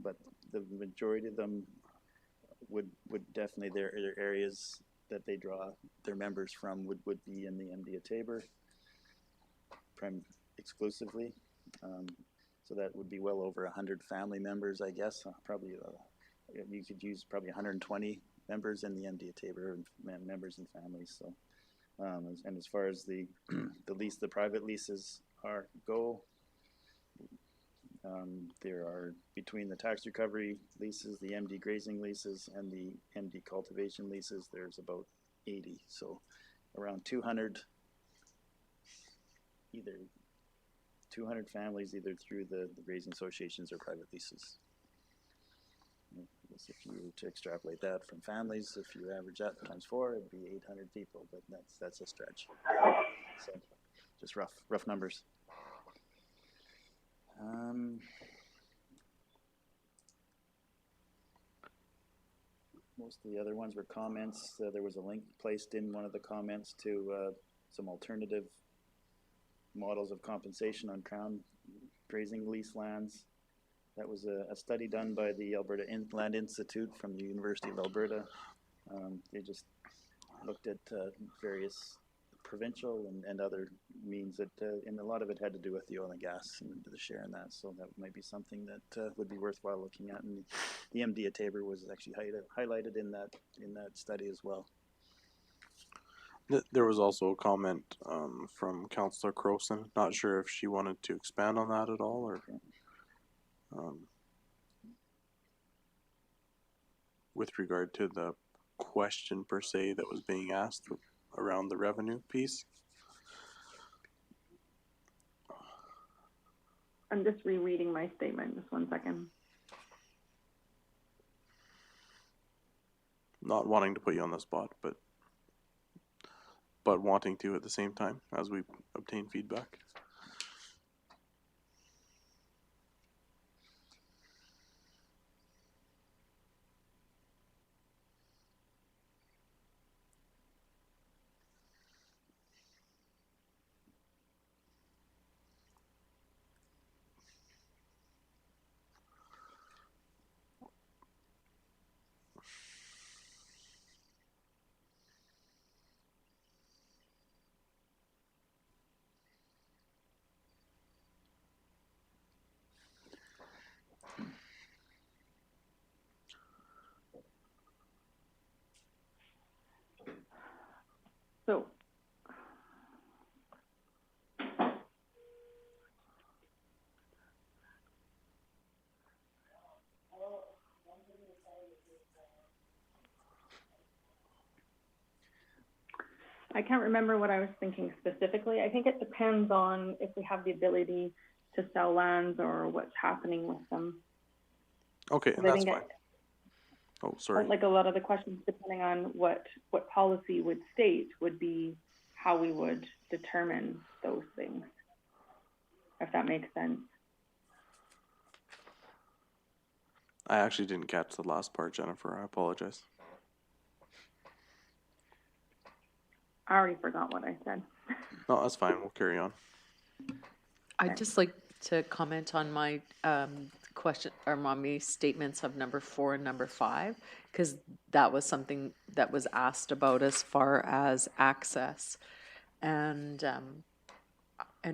but the majority of them would definitely, their areas that they draw their members from would be in the MD of Taber exclusively. So that would be well over 100 family members, I guess. Probably you could use probably 120 members in the MD of Taber, members and families. So, and as far as the the private leases go, there are, between the tax recovery leases, the MD grazing leases, and the MD cultivation leases, there's about 80. So around 200, either 200 families either through the grazing associations or private leases. If you were to extrapolate that from families, if you average that times 4, it'd be 800 people, but that's a stretch. So just rough numbers. Most of the other ones were comments. There was a link placed in one of the comments to some alternative models of compensation on Crown grazing lease lands. That was a study done by the Alberta Land Institute from the University of Alberta. They just looked at various provincial and other means that, and a lot of it had to do with the oil and gas and the share in that. So that might be something that would be worthwhile looking at. And the MD at Tabor was actually highlighted in that study as well. There was also a comment from Councillor Croson. Not sure if she wanted to expand on that at all, or with regard to the question per se that was being asked around the revenue piece. I'm just rereading my statement, just 1 second. Not wanting to put you on the spot, but wanting to at the same time as we obtain feedback. So, I can't remember what I was thinking specifically. I think it depends on if we have the ability to sell lands or what's happening with them. Okay, and that's fine. Oh, sorry. Like a lot of the questions, depending on what policy would state, would be how we would determine those things, if that makes sense. I actually didn't catch the last part, Jennifer. I apologize. I already forgot what I said. No, that's fine. We'll carry on. I'd just like to comment on my question or my statements of number 4 and number 5, because that was something that was asked about as far as access, and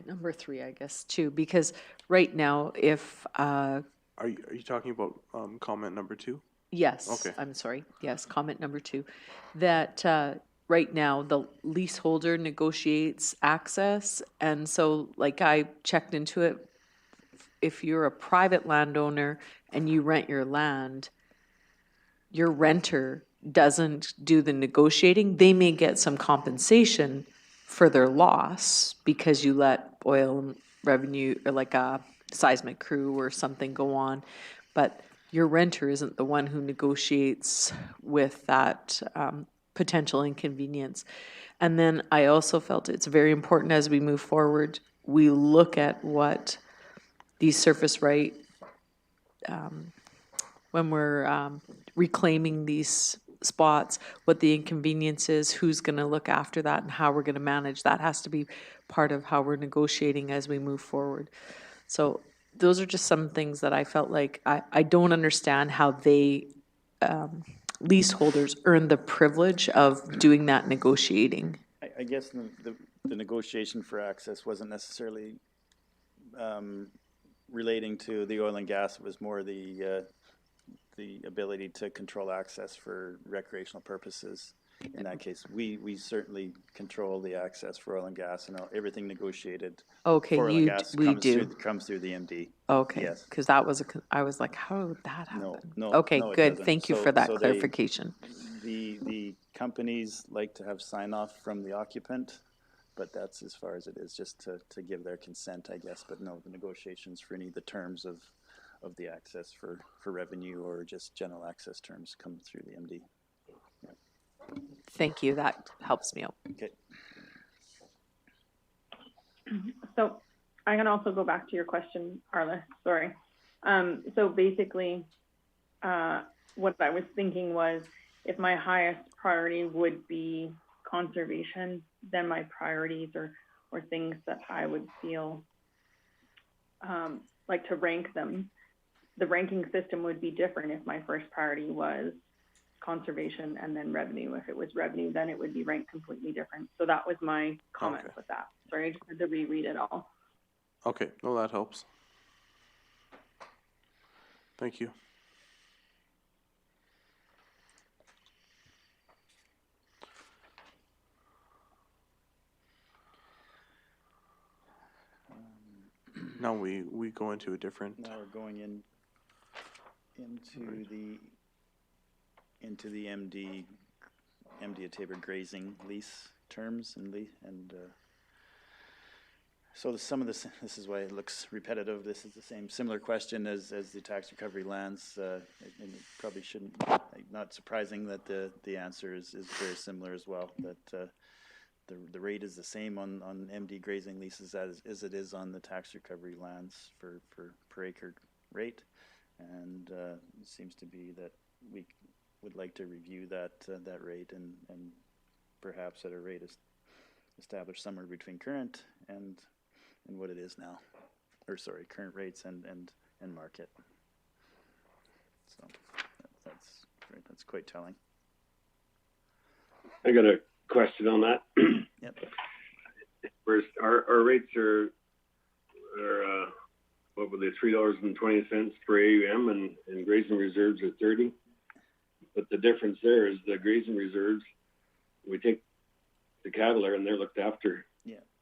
number 3, I guess, too, because right now, if Are you talking about comment number 2? yes, Okay. I'm sorry, yes, comment number 2, that right now the leaseholder negotiates access, and so like I checked into it. If you're a private landowner and you rent your land, your renter doesn't do the negotiating. They may get some compensation for their loss because you let oil revenue or like a seismic crew or something go on, but your renter isn't the one who negotiates with that potential inconvenience. And then I also felt it's very important as we move forward, we look at what these surface right, when we're reclaiming these spots, what the inconvenience is, who's going to look after that, and how we're going to manage that has to be part of how we're negotiating as we move forward. So those are just some things that I felt like I don't understand how they, leaseholders, earn the privilege of doing that negotiating. I guess the negotiation for access wasn't necessarily relating to the oil and gas. It was more the ability to control access for recreational purposes. In that case, we certainly control the access for oil and gas, and everything negotiated Okay, for oil and gas we comes through the MD. Okay, Yes. because that was I was like, how would that happen? No, Okay, no, it good. doesn't. Thank you So- for that so clarification. The companies like to have sign off from the occupant, but that's as far as it is, just to give their consent, I guess. But no, the negotiations for any of the terms of the access for revenue or just general access terms come through the MD. Thank you. That helps me out. Okay. So I can also go back to your question, Arla, sorry. So basically, what I was thinking was if my highest priority would be conservation, then my priorities or things that I would feel like to rank them, the ranking system would be different if my first priority was conservation and then revenue. If it was revenue, then it would be ranked completely different. So that was my comment Okay. with that. Sorry, I just had to reread it all. Okay, no, that helps. Thank you. Now we go into a different, Now we're going into the MD at Tabor grazing lease terms and so some of this is why it looks repetitive. This is the similar question as the tax recovery lands, and it probably shouldn't, not surprising that the answer is very similar as well, that the rate is the same on MD grazing leases as it is on the tax recovery lands for per acre rate, and it seems to be that we would like to review that rate and perhaps at a rate established somewhere between current and what it is now, or sorry, current rates and market. So that's quite telling. I got a question on that. Yep. Whereas our rates are what were they, $3.20 per AUM, and grazing reserves are 30. But the difference there is the grazing reserves, we take the cattle there and they're looked after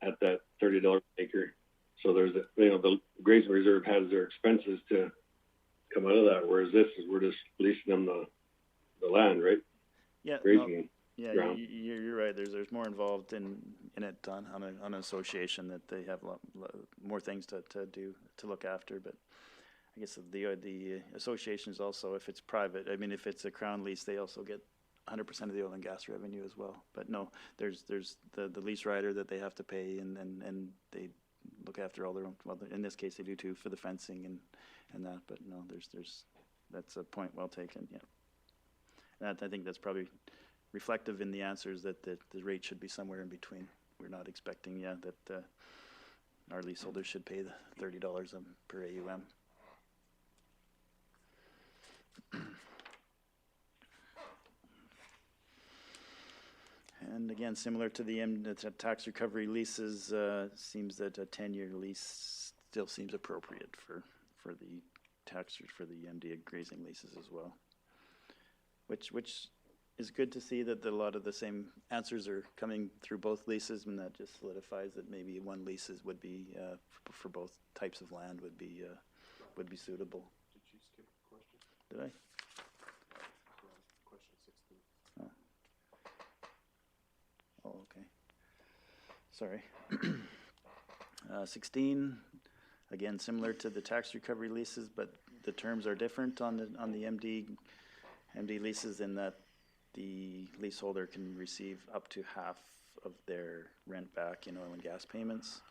at that $30 an acre. So there's the grazing reserve has their expenses to come out of that, whereas this is we're just leasing them the land, right? Yeah. Grazing. Yeah, you're right. There's more involved in it on an association, that they have a lot more things to do, to look after. But I guess the associations also, if it's private, I mean, if it's a crown lease, they also get 100% of the oil and gas revenue as well. But no, there's the lease rider that they have to pay, and they look after all their own. Well, in this case, they do too for the fencing and that. But no, there's that's a point well taken. Yeah, that I think that's probably reflective in the answers that the rate should be somewhere in between. We're not expecting, that our leaseholders should pay the $30 per AUM. And again, similar to the tax recovery leases, seems that a 10-year lease still seems appropriate for the MD grazing leases as well. Which is good to see that a lot of the same answers are coming through both leases, and that just solidifies that maybe one leases would be for both types of land would be suitable. Did you skip a question? Did I? Question 16. Oh, okay. Sorry. 16, again, similar to the tax recovery leases, but the terms are different on the MD leases, in that the leaseholder can receive up to half of their rent back in oil and gas payments.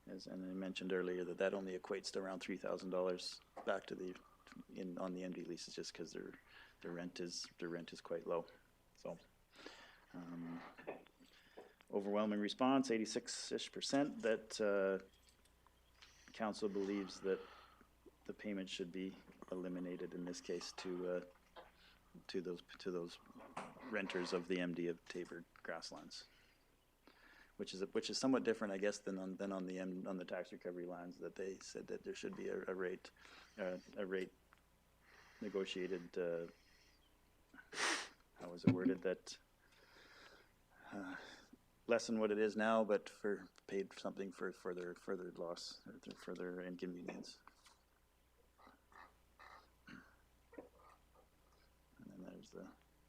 And I mentioned earlier that only equates to around $3,000 back to on the MD leases, just because their rent is quite low. So overwhelming response, 86-ish%, that council believes that the payment should be eliminated in this case to those renters of the MD of Tabor grasslands, which is somewhat different, I guess, than on the tax recovery lands, that they said that there should be a rate negotiated. How was it worded? That less than what it is now, but paid something for their loss or for their inconvenience. And then there's the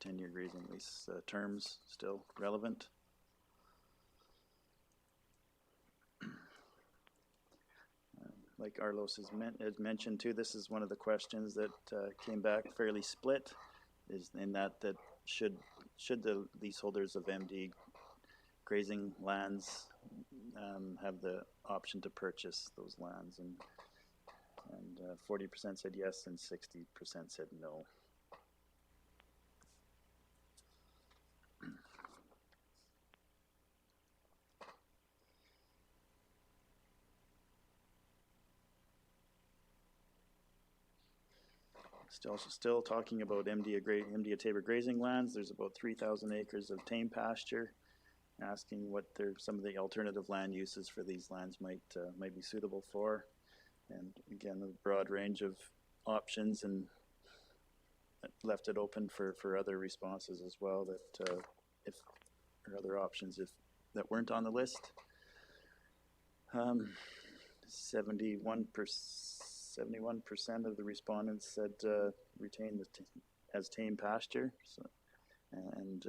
10-year grazing lease terms still relevant. Like Arlos has mentioned too, this is one of the questions that came back fairly split, is in that should the leaseholders of MD grazing lands have the option to purchase those lands, and 40% said yes and 60% said no. Still talking about MDA Tabor grazing lands. There's about 3,000 acres of tame pasture. Asking what some of the alternative land uses for these lands might be suitable for, and again, a broad range of options, and left it open for other responses as well, that if or other options if that weren't on the list. 71% of the respondents said retain as tame pasture, so, and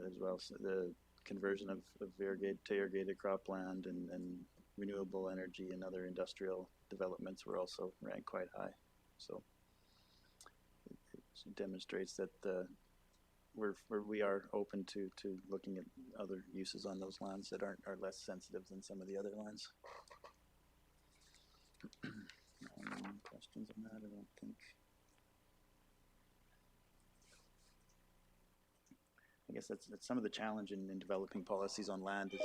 as well, so the conversion of irrigated cropland and renewable energy and other industrial developments were also ranked quite high. So it demonstrates that we are open to looking at other uses on those lands that are less sensitive than some of the other lands. Questions on that? I don't think. I guess that's some of the challenge in developing policies on land, is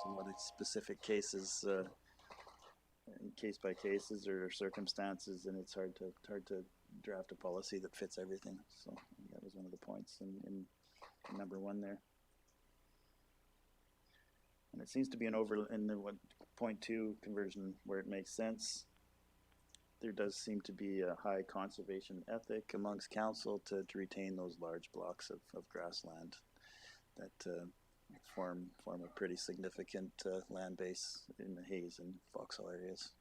some of the specific cases, case by cases or circumstances, and it's hard to draft a policy that fits everything. So that was one of the points in number one there. And it seems to be in the 0.2 conversion where it makes sense. There does seem to be a high conservation ethic amongst council to retain those large blocks of grassland that form a pretty significant land base in the Hayes and Vauxhall areas.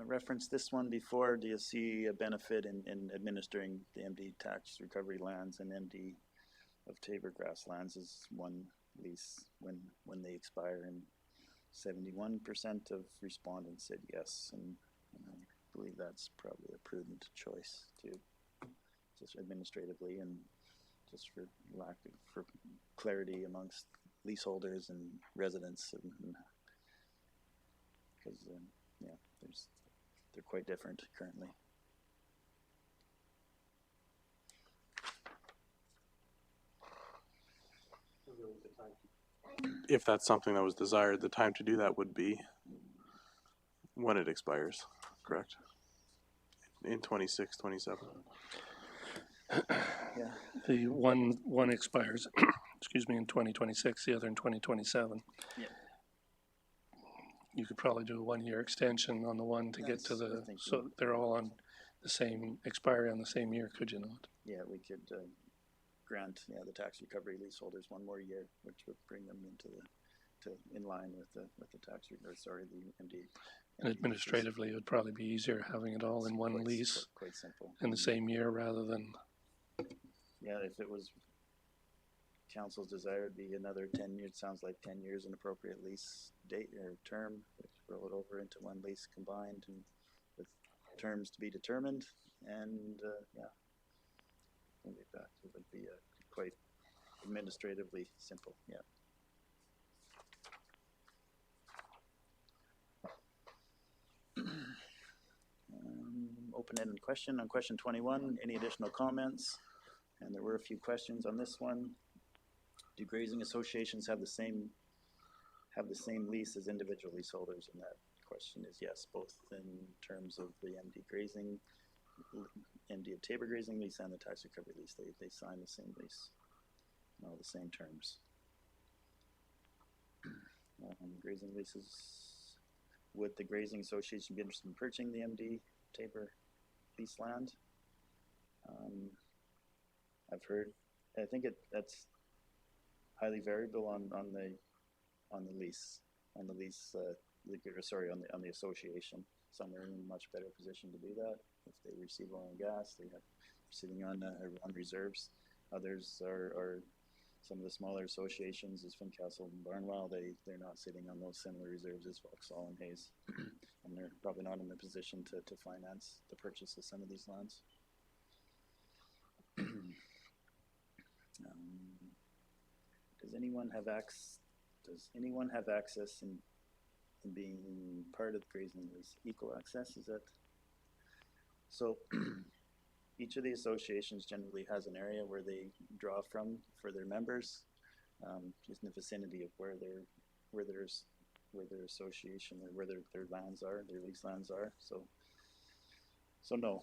Referenced this one before. Do you see a benefit in administering the MD tax recovery lands and MD of Tabor grasslands as one lease when they expire? And 71% of respondents said yes, and I believe that's probably a prudent choice too, just administratively and just for for clarity amongst leaseholders and residents, and because yeah, they're quite different currently. If that's something that was desired, the time to do that would be when it expires, correct? In 26, 27. Yeah. The one expires, excuse me, in 2026, the other in 2027. Yeah. You could probably do a 1-year extension on the one to get to the, so they're all on the same, expiry on the same year, could you not? Yeah, we could grant the tax recovery leaseholders 1 more year, which would bring them in line with the tax, or sorry, the MD. And administratively, it would probably be easier having it all in one lease. Quite simple. In the same year rather than. Yeah, if it was council's desire, it'd be another 10 years. Sounds like 10 years an appropriate lease date or term. Roll it over into one lease combined and with terms to be determined. And yeah, it would be quite administratively simple. Yeah. Open-ended question on question 21. Any additional comments? And there were a few questions on this one. Do grazing associations have the same lease as individual leaseholders? And that question is yes, both in terms of the MD of Tabor grazing lease and the tax recovery lease. They sign the same lease, all the same terms. Grazing leases. Would the grazing association be interested in purchasing the MD Tabor lease land? I've heard. I think that's highly variable on the lease. On the association. Some are in a much better position to do that if they receive oil and gas. They have sitting on reserves. Others are some of the smaller associations, as Fincastle and Barnwell. They're not sitting on those similar reserves as Vauxhall and Hayes, and they're probably not in a position to finance the purchase of some of these lands. Does anyone have access in being part of the grazing lease? Equal access, is that? So each of the associations generally has an area where they draw from for their members, just in the vicinity of where they're where their association or where their lands are, their lease lands are. So no,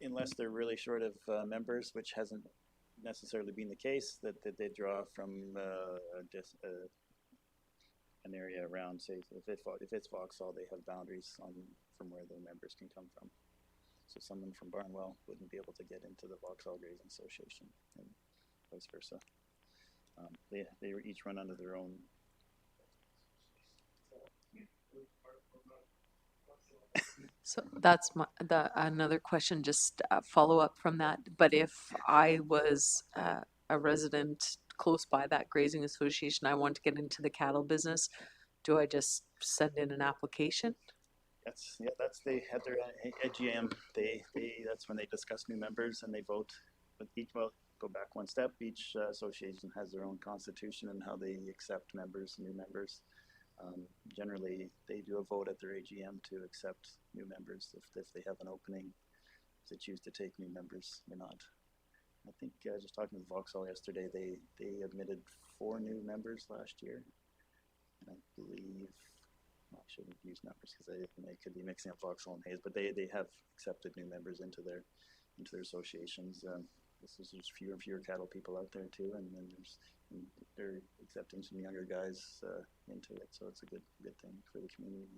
unless they're really short of members, which hasn't necessarily been the case, that they draw from just an area around, say, if it's Vauxhall, they have boundaries from where the members can come from. So someone from Barnwell wouldn't be able to get into the Vauxhall Grazing Association, and vice versa. They each run under their own. So that's another question, just follow up from that. But if I was a resident close by that grazing association, I want to get into the cattle business, do I just send in an application? That's they had their AGM. That's when they discuss new members and they vote. But go back one step. Each association has their own constitution and how they accept members, new members. Generally, they do a vote at their AGM to accept new members if they have an opening, if they choose to take new members or not. I think just talking with Vauxhall yesterday, they admitted 4 new members last year. And I believe, I shouldn't use numbers because they could be mixing up Vauxhall and Hayes, but they have accepted new members into their associations. This is just fewer and fewer cattle people out there too, and then they're accepting some younger guys into it, so it's a good thing for the community.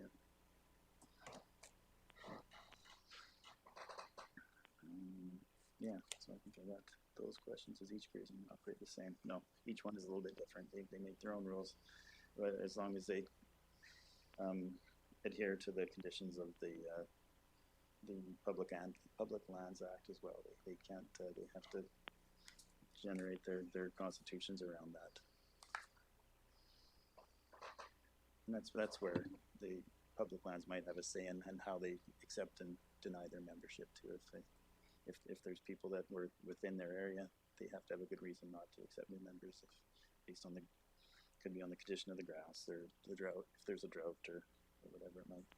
So I think I got those questions. Does each grazing operate the same? No, each one is a little bit different. They make their own rules, but as long as they adhere to the conditions of the Public Lands Act as well. They can't. They have to generate their constitutions around that, and that's where the public lands might have a say in how they accept and deny their membership too. If there's people that were within their area, they have to have a good reason not to accept new members, based on could be on the condition of the grass or the drought, if there's a drought or whatever it might be.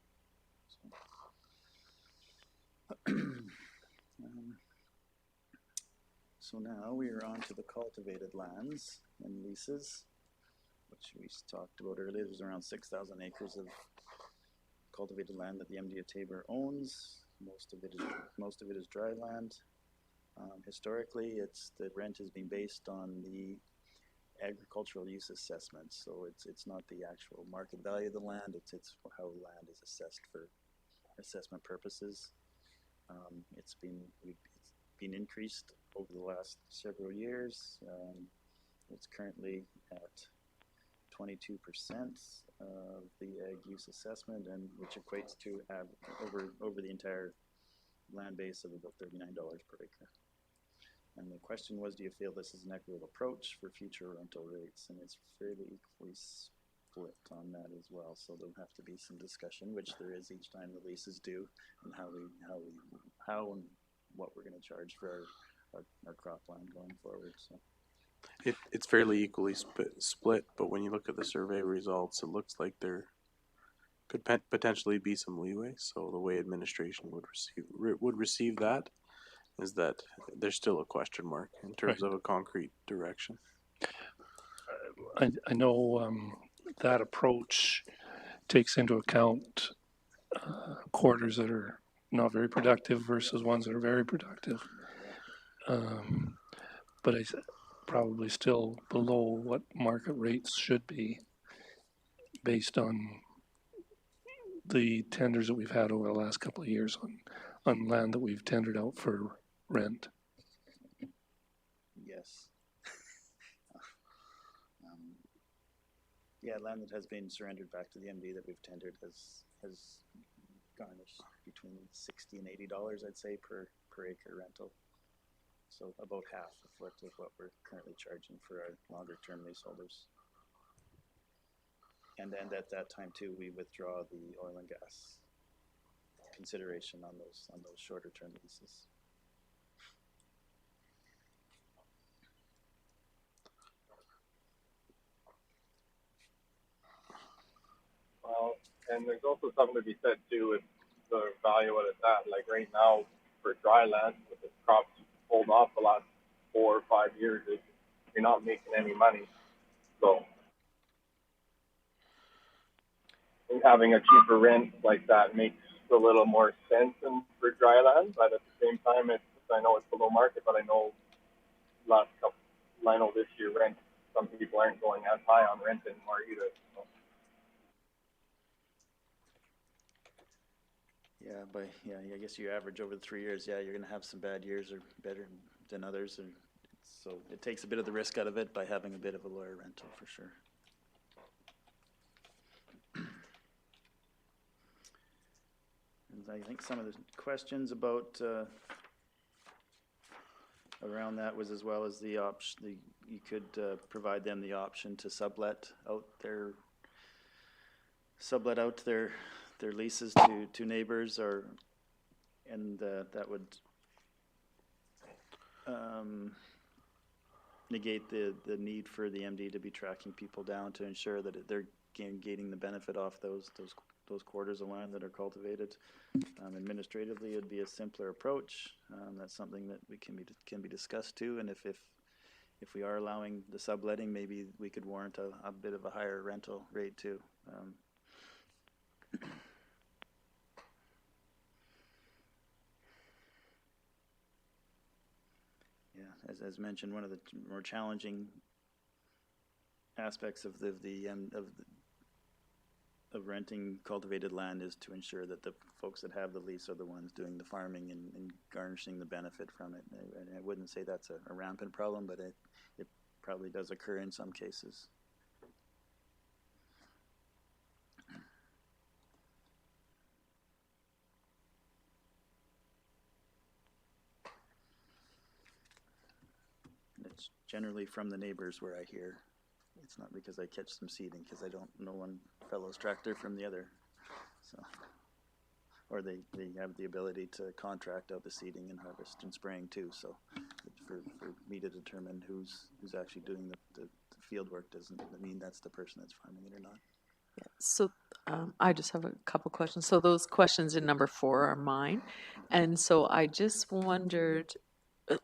So now we are on to the cultivated lands and leases, which we talked about earlier. There's around 6,000 acres of cultivated land that the MD of Taber owns. Most of it is dry land. Historically, the rent has been based on the agricultural use assessment, so it's not the actual market value of the land. It's how land is assessed for assessment purposes. It's been increased over the last several years. It's currently at 22% of the ag use assessment, and which equates to over the entire land base of about $39 per acre. And the question was, do you feel this is an equitable approach for future rental rates? And it's fairly equally split on that as well. So there'll have to be some discussion, which there is each time the leases due, and how and what we're going to charge for our cropland going forward. So it's fairly equally split, but when you look at the survey results, it looks like there could potentially be some leeway. So the way administration would receive that is that there's still a question mark in terms of a concrete direction. I know that approach takes into account quarters that are not very productive versus ones that are very productive. But I probably still below what market rates should be based on the tenders that we've had over the last couple of years on land that we've tendered out for rent. Yes. Yeah, land that has been surrendered back to the MD that we've tendered has garnished between $60 and $80, I'd say, per acre rental. So about half of what we're currently charging for our longer term leaseholders. And then at that time too, we withdraw the oil and gas consideration on those shorter term leases. Well, and there's also something to be said too with the value of it at. Like right now, for dry land, with the crops pulled off the last 4 or 5 years, you're not making any money. So having a cheaper rent like that makes a little more sense than for dry land, but at the same time, I know it's below market, but I know this year rent, some people aren't going as high on rent anymore either. So. I guess you average over the 3 years. Yeah, you're going to have some bad years or better than others, and so it takes a bit of the risk out of it by having a bit of a lower rental for sure. And I think some of the questions about around that was as well as the option. You could provide them the option to sublet out their leases to neighbors, and that would negate the need for the MD to be tracking people down to ensure that they're gaining the benefit off those quarters of land that are cultivated. Administratively, it'd be a simpler approach. That's something that can be discussed too. And if we are allowing the subletting, maybe we could warrant a bit of a higher rental rate too. As mentioned, one of the more challenging aspects of of renting cultivated land is to ensure that the folks that have the lease are the ones doing the farming and garnishing the benefit from it. And I wouldn't say that's a rampant problem, but it probably does occur in some cases. It's generally from the neighbors where I hear. It's not because I catch some seeding, because I don't know one fellow's tractor from the other. So, or they have the ability to contract out the seeding and harvest and spraying too. So for me to determine who's actually doing the field work doesn't mean that's the person that's farming it or not. So I just have a couple questions. So those questions in number 4 are mine. And so I just wondered,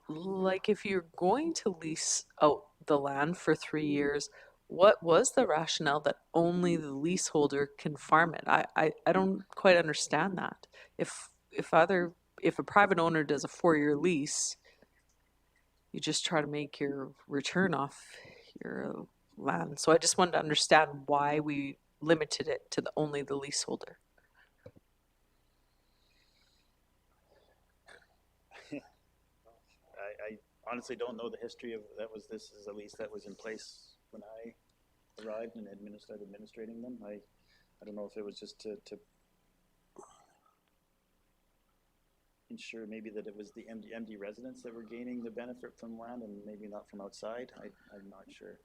like, if you're going to lease out the land for 3 years, what was the rationale that only the leaseholder can farm it? I don't quite understand that. If a private owner does a 4-year lease, you just try to make your return off your land. So I just wanted to understand why we limited it to only the leaseholder. I honestly don't know the history of this is a lease that was in place when I arrived and started administrating them. I don't know if it was just to ensure maybe that it was the MD residents that were gaining the benefit from land and maybe not from outside. I'm not sure.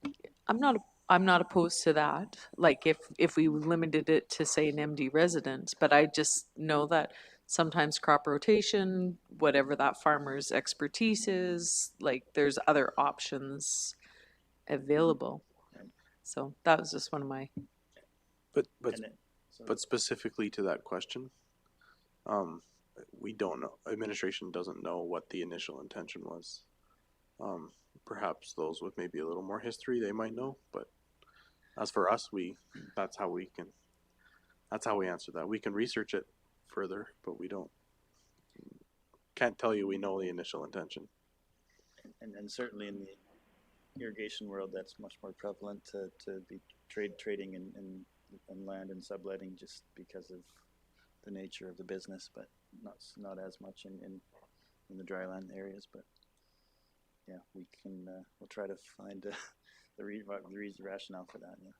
I'm not opposed to that. Like if we limited it to say an MD resident, but I just know that sometimes crop rotation, whatever that farmer's expertise is, like there's other options available. So that was just one of my. But specifically to that question, we don't know. Administration doesn't know what the initial intention was. Perhaps those with maybe a little more history, they might know. But as for us, that's how we answer that. We can research it further, but can't tell you we know the initial intention. And certainly in the irrigation world, that's much more prevalent to be trading in land and subletting just because of the nature of the business, but not as much in the dryland areas. But yeah, we'll try to find the rationale for that. Yeah.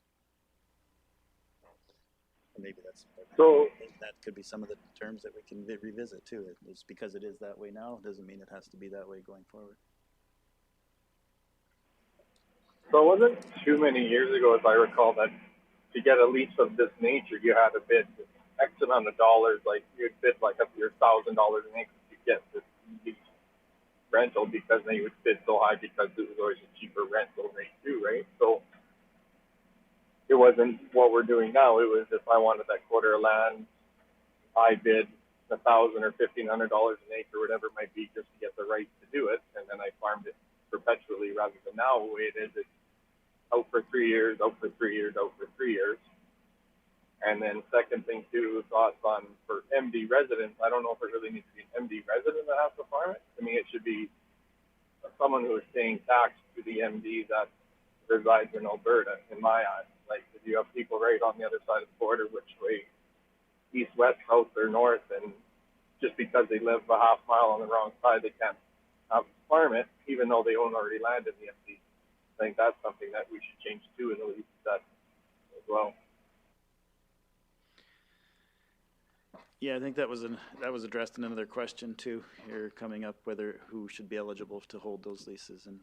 And maybe that could be some of the terms that we can revisit too. It's because it is that way now doesn't mean it has to be that way going forward. So it wasn't too many years ago, as I recall, that to get a lease of this nature, you had to bid X amount of dollars. Like you'd bid like up to your $1,000 an acre to get this lease rental, because they would bid so high because it was always a cheaper rental rate too, right? So it wasn't what we're doing now. It was if I wanted that quarter of land, I bid $1,000 or $1,500 an acre, whatever it might be, just to get the right to do it, and then I farmed it perpetually. Rather than now, the way it is, it's out for 3 years, out for 3 years, out for 3 years. And then second thing too, thoughts on for MD residents. I don't know if it really needs to be an MD resident that has to farm it. To me, it should be someone who is paying tax to the MD that resides in Alberta, in my eyes. Like, if you have people right on the other side of the border, which way, east, west, south, or north, and just because they live a half mile on the wrong side, they can't farm it, even though they own already land in the MD. I think that's something that we should change too in the lease that as well. Yeah, I think that was addressed in another question too, here coming up, whether who should be eligible to hold those leases, and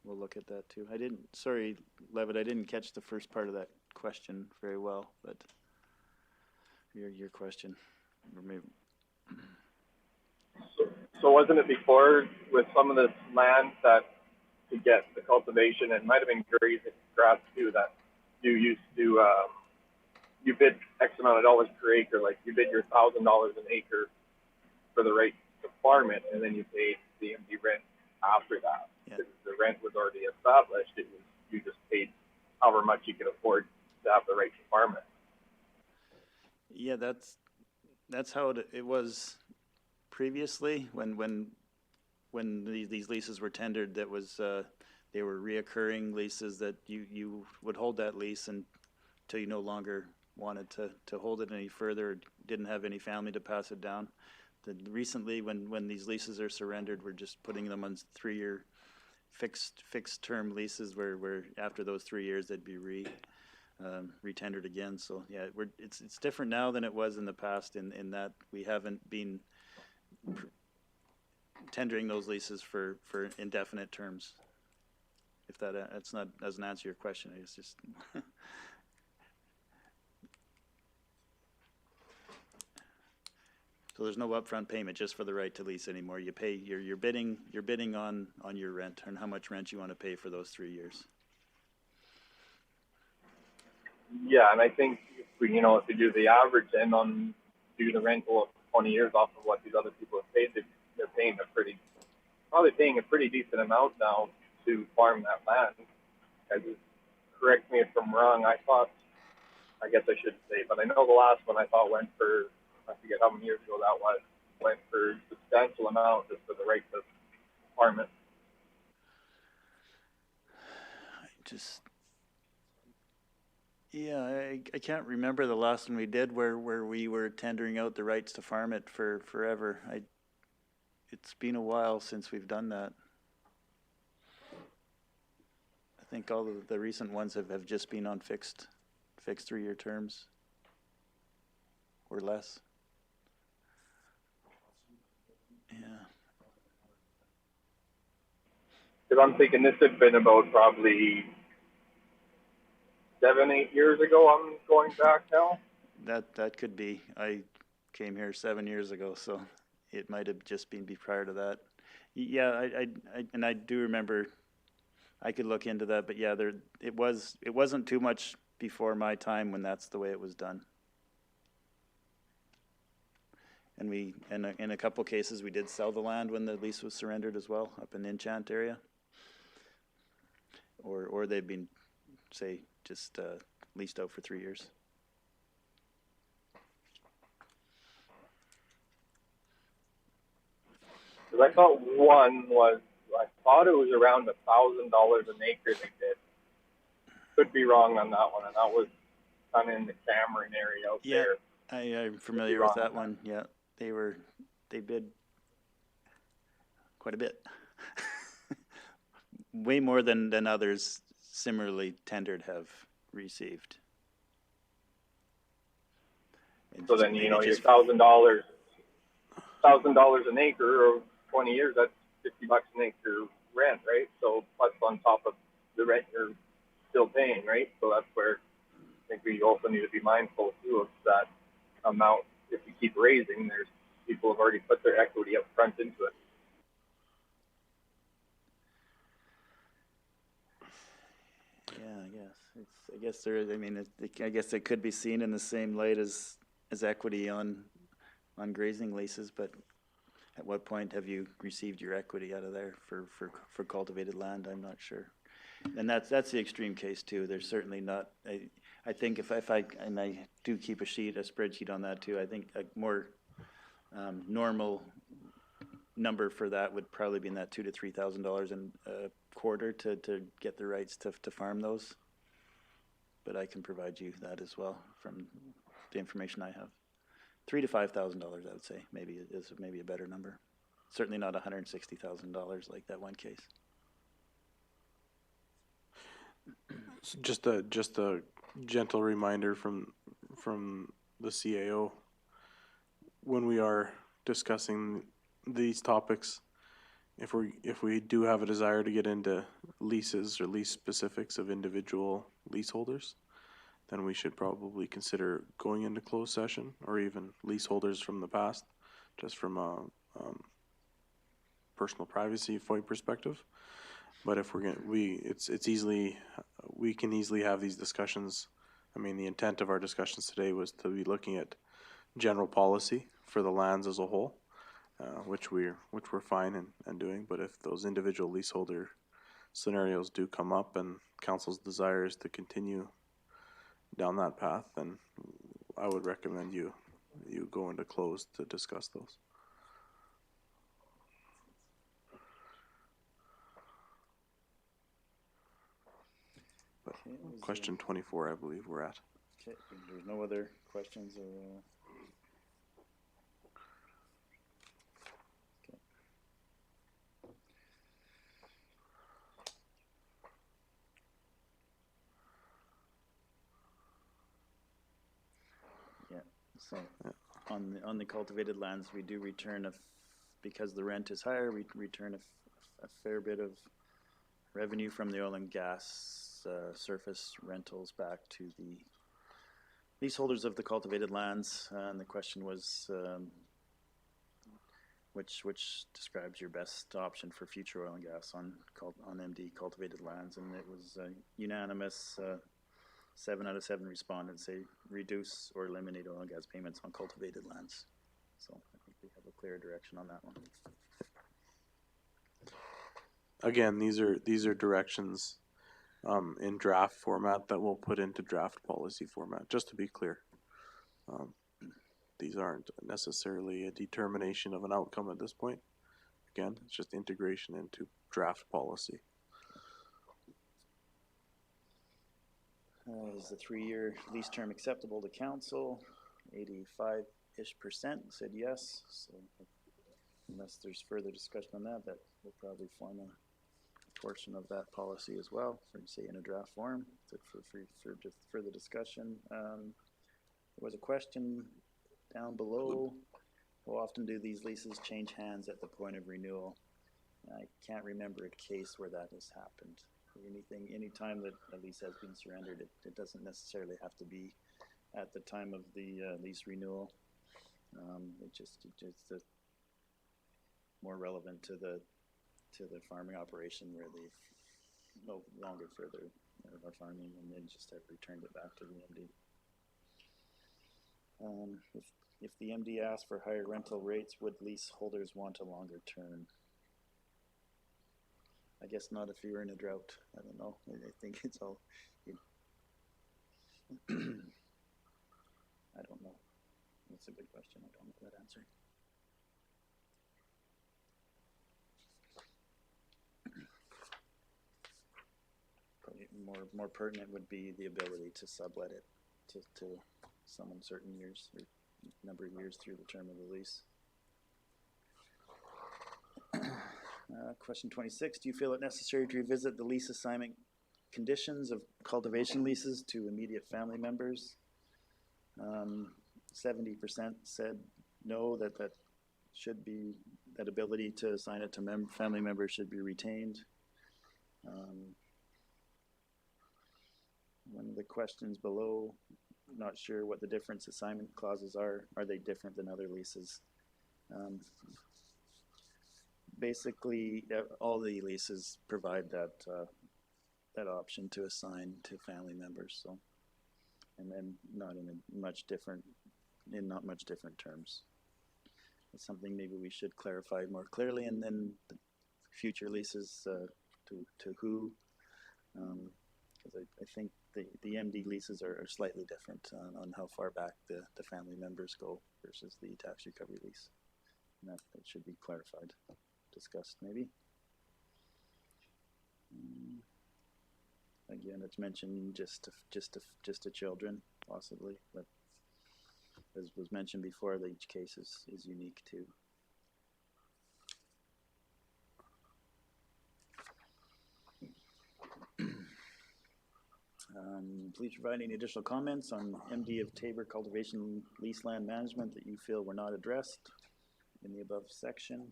we'll look at that too. Sorry, Levitt, I didn't catch the first part of that question very well, but your question, or maybe. So wasn't it before with some of this land that to get the cultivation, and might have been grazing grass too, that you used to, you bid X amount of dollars per acre, like you bid your $1,000 an acre for the right to farm it, and then you paid the MD rent after that. Yeah. The rent was already established. It was, you just paid however much you could afford to have the right to farm it. Yeah, that's how it was previously when these leases were tendered. That was they were reoccurring leases that you would hold that lease until you no longer wanted to hold it any further, or didn't have any family to pass it down. Recently, when these leases are surrendered, we're just putting them on 3-year fixed term leases where after those 3 years they'd be retendered again. So yeah, it's different now than it was in the past in that we haven't been tendering those leases for indefinite terms. If that's not doesn't answer your question, it's just. So there's no upfront payment just for the right to lease anymore. You pay you're bidding on your rent and how much rent you want to pay for those 3 years. Yeah, and I think if we do the average and do the rental of 20 years off of what these other people have paid, they're paying probably paying a pretty decent amount now to farm that land. Correct me if I'm wrong. I guess I shouldn't say, but I know the last one I thought went for, I forget how many years ago that was, went for a substantial amount just for the right to farm it. I can't remember the last one we did where we were tendering out the rights to farm it for forever. It's been a while since we've done that. I think all of the recent ones have just been on fixed 3-year terms or less. Yeah. Because I'm thinking this had been about probably 7-8 years ago. I'm going back now. That could be. I came here 7 years ago, so it might have just been prior to that. Yeah, I do remember. I could look into that, but yeah, it wasn't too much before my time when that's the way it was done. And in a couple cases we did sell the land when the lease was surrendered as well, up in the Enchant area. Or they've been, say, just leased out for 3 years. Because I thought it was around $1,000 an acre they did. Could be wrong on that one, and that was kind of in the Cameron area out there. I'm familiar with that one. Yeah, they bid quite a bit, way more than others similarly tendered have received. So then your $1,000 an acre or 20 years, that's $50 an acre rent, right? So plus on top of the rent you're still paying, right? So that's where I think we also need to be mindful too of that amount. If we keep raising, there's people have already put their equity up front into it. Yeah, I guess there is. I mean, I guess it could be seen in the same light as equity on grazing leases, but at what point have you received your equity out of there for cultivated land? I'm not sure. And that's the extreme case too. There's certainly not. I think if I, and I do keep a spreadsheet on that too, I think a more normal number for that would probably be in that $2,000 to $3,000 in a quarter to get the rights to farm those. But I can provide you that as well from the information I have. $3,000 to $5,000, I would say, maybe is maybe a better number. Certainly not $160,000 like that one case. Just a gentle reminder from the CAO, when we are discussing these topics, if we do have a desire to get into leases or lease specifics of individual leaseholders, then we should probably consider going into closed session, or even leaseholders from the past, just from a personal privacy FOIA perspective. But if we're gonna, we can easily have these discussions. I mean, the intent of our discussions today was to be looking at general policy for the lands as a whole, which we're fine in doing. But if those individual leaseholder scenarios do come up and council's desire is to continue down that path, then I would recommend you go into closed to discuss those. Question 24, I believe we're at. Okay, there's no other questions or. Okay. Yeah. So on the cultivated lands, we do return because the rent is higher, we return a fair bit of revenue from the oil and gas surface rentals back to the leaseholders of the cultivated lands. And the question was, which describes your best option for future oil and gas on MD cultivated lands? And it was unanimous. 7 out of 7 respondents say reduce or eliminate oil and gas payments on cultivated lands. So I think we have a clear direction on that one. Again, these are directions in draft format that we'll put into draft policy format, just to be clear. These aren't necessarily a determination of an outcome at this point. Again, it's just integration into draft policy. Is the 3-year lease term acceptable to council? 85-ish% said yes. So unless there's further discussion on that, that will probably form a portion of that policy as well, for say in a draft form for just further discussion. There was a question down below: how often do these leases change hands at the point of renewal? I can't remember a case where that has happened. Any time that a lease has been surrendered, it doesn't necessarily have to be at the time of the lease renewal. It's more relevant to the farming operation where they've no longer further are farming and then just have returned it back to the MD. If the MD asks for higher rental rates, would leaseholders want a longer term? I guess not if you're in a drought. I don't know. I think it's all. I don't know. That's a good question. I don't know that answer. Probably more pertinent would be the ability to sublet it to some uncertain years or number of years through the term of the lease. Question 26, do you feel it necessary to revisit the lease assignment conditions of cultivation leases to immediate family members? 70% said no, that should be, that ability to assign it to family members should be retained. One of the questions below, not sure what the difference assignment clauses are. Are they different than other leases? Basically, all the leases provide that option to assign to family members. So, and then not much different terms. It's something maybe we should clarify more clearly, and then the future leases to who, because I think the MD leases are slightly different on how far back the family members go versus the tax recovery lease. And that should be clarified, discussed maybe. Again, it's mentioned just to children possibly, but as was mentioned before, each case is unique too. Please provide any additional comments on MD of Taber cultivation lease land management that you feel were not addressed in the above section.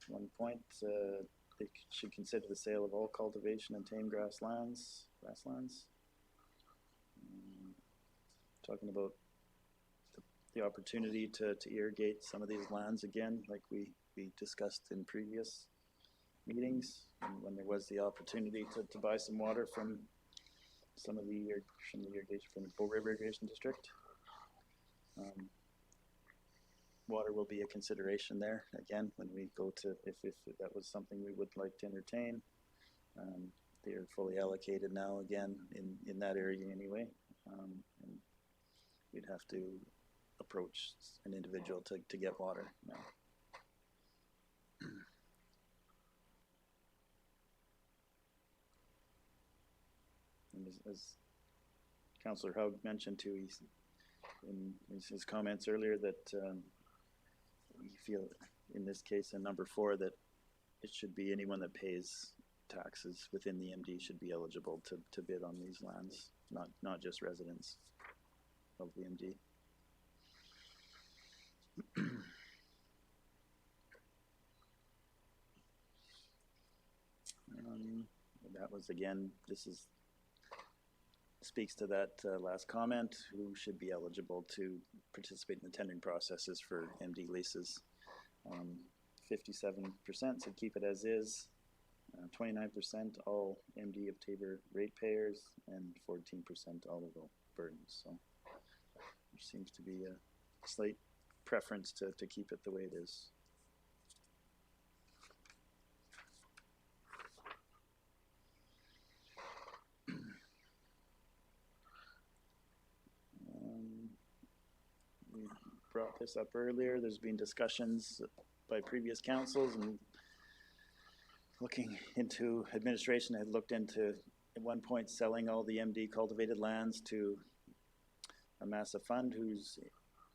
One point, they should consider the sale of all cultivation and tame grasslands. Talking about the opportunity to irrigate some of these lands again, like we discussed in previous meetings, and when there was the opportunity to buy some water from some of the irrigation from the Bow River Irrigation District. Water will be a consideration there again when we go to, if that was something we would like to entertain. They are fully allocated now again in that area anyway, and we'd have to approach an individual to get water now. And as Councillor Haug mentioned too, he's in his comments earlier that we feel in this case in number 4 that it should be anyone that pays taxes within the MD should be eligible to bid on these lands, not just residents of the MD. That was again, speaks to that last comment, who should be eligible to participate in the tendering processes for MD leases. 57% said keep it as is, 29% all MD of Taber ratepayers, and 14% all of the burdens. So there seems to be a slight preference to keep it the way it is. We brought this up earlier. There's been discussions by previous councils and looking into administration had looked into at one point selling all the MD cultivated lands to amass a fund whose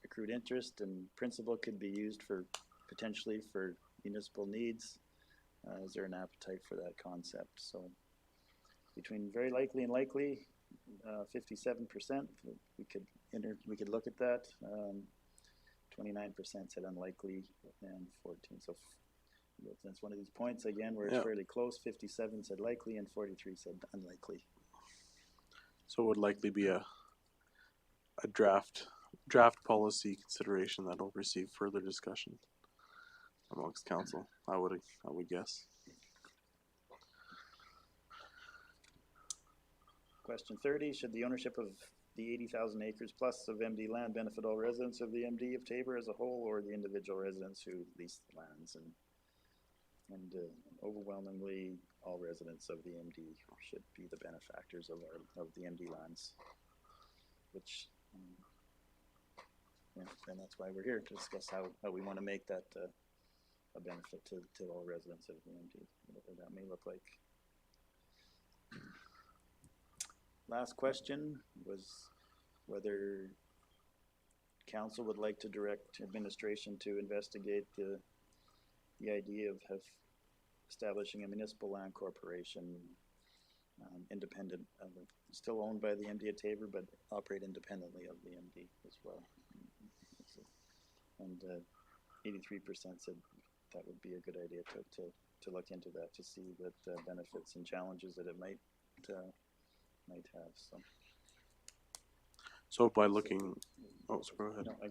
accrued interest and principal could be used for potentially for municipal needs. Is there an appetite for that concept? So between very likely and likely, 57%, we could look at that. 29% said unlikely, and 14. So that's one of these points again where it's fairly close. 57 said likely, and 43 said unlikely. So it would likely be a draft policy consideration that'll receive further discussion amongst council. I would guess. Question 30, should the ownership of the 80,000 acres plus of MD land benefit all residents of the MD of Taber as a whole, or the individual residents who lease the lands? And overwhelmingly, all residents of the MD should be the benefactors of the MD lands, which, and that's why we're here to discuss how we want to make that a benefit to all residents of the MD, whatever that may look like. Last question was whether council would like to direct administration to investigate the idea of establishing a municipal land corporation, independent of still owned by the MD of Taber, but operate independently of the MD as well. And 83% said that would be a good idea to look into that, to see what benefits and challenges that it might have. So by looking, so go ahead. No, I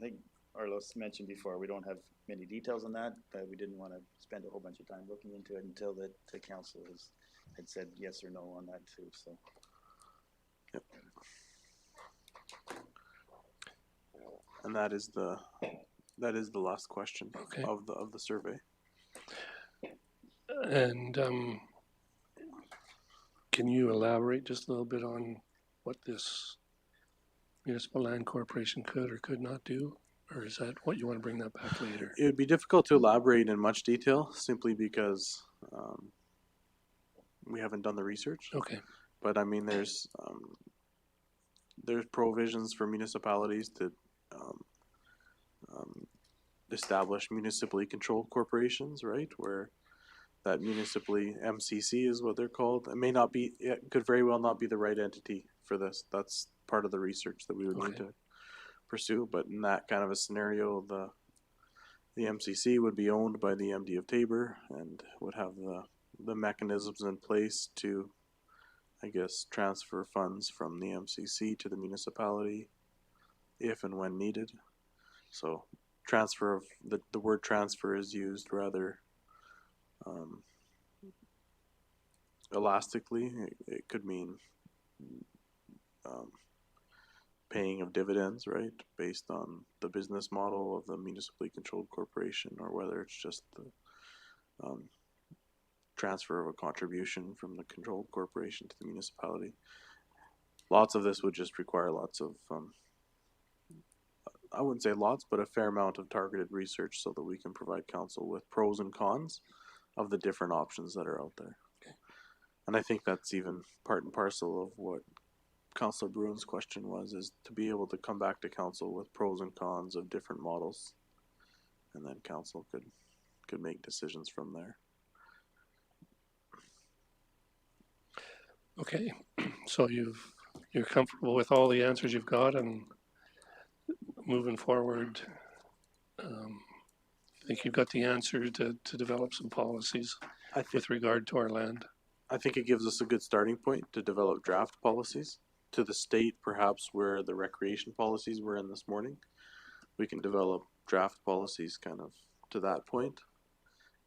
think Arlos mentioned before, we don't have many details on that, but we didn't want to spend a whole bunch of time looking into it until the council had said yes or no on that too. So. Yep. And that is the last question of the survey. And Can you elaborate just a little bit on what this municipal land corporation could or could not do? Or is that what you want to bring that back later? It would be difficult to elaborate in much detail simply because we haven't done the research. Okay. But I mean, there's provisions for municipalities to establish municipally controlled corporations, right? Where that municipally MCC is what they're called. It may not be, it could very well not be the right entity for this. That's part of the research that we would need to pursue. But in that kind of a scenario, the MCC would be owned by the MD of Tabor and would have the mechanisms in place to, I guess, transfer funds from the MCC to the municipality if and when needed. So transfer of the word transfer is used rather elastically. It could mean paying of dividends, right, based on the business model of the municipally controlled corporation, or whether it's just the transfer of a contribution from the controlled corporation to the municipality. Lots of this would just require lots of I wouldn't say lots, but a fair amount of targeted research so that we can provide council with pros and cons of the different options that are out there. Okay. And I think that's even part and parcel of what Councillor Bruin's question was, is to be able to come back to council with pros and cons of different models, and then council could make decisions from there. Okay, so you're comfortable with all the answers you've got, and moving forward, I think you've got the answer to develop some policies with regard to our land. I think it gives us a good starting point to develop draft policies to the state, perhaps where the recreation policies were in this morning. We can develop draft policies kind of to that point,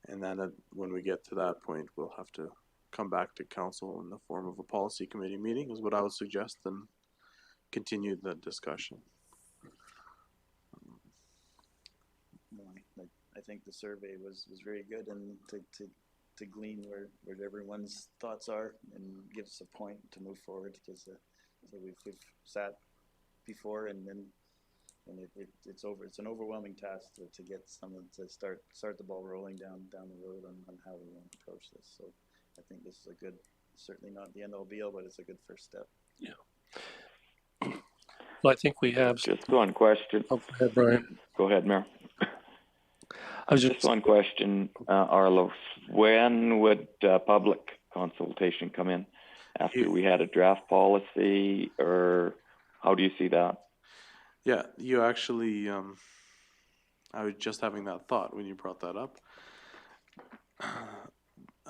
and then when we get to that point, we'll have to come back to council in the form of a policy committee meeting is what I would suggest, and continue the discussion. I think the survey was very good, and to glean where everyone's thoughts are and give us a point to move forward, because so we've sat before and it's an overwhelming task to get someone to start the ball rolling down the road on how we want to approach this. So I think this is a good, certainly not the end all be all, but it's a good first step. Yeah. Well, I think we have just one question. Oh, go ahead, Brian. Go ahead, Mayor. I was just one question, Arlo. When would public consultation come in? After we had a draft policy, or how do you see that? Yeah, you actually, I was just having that thought when you brought that up.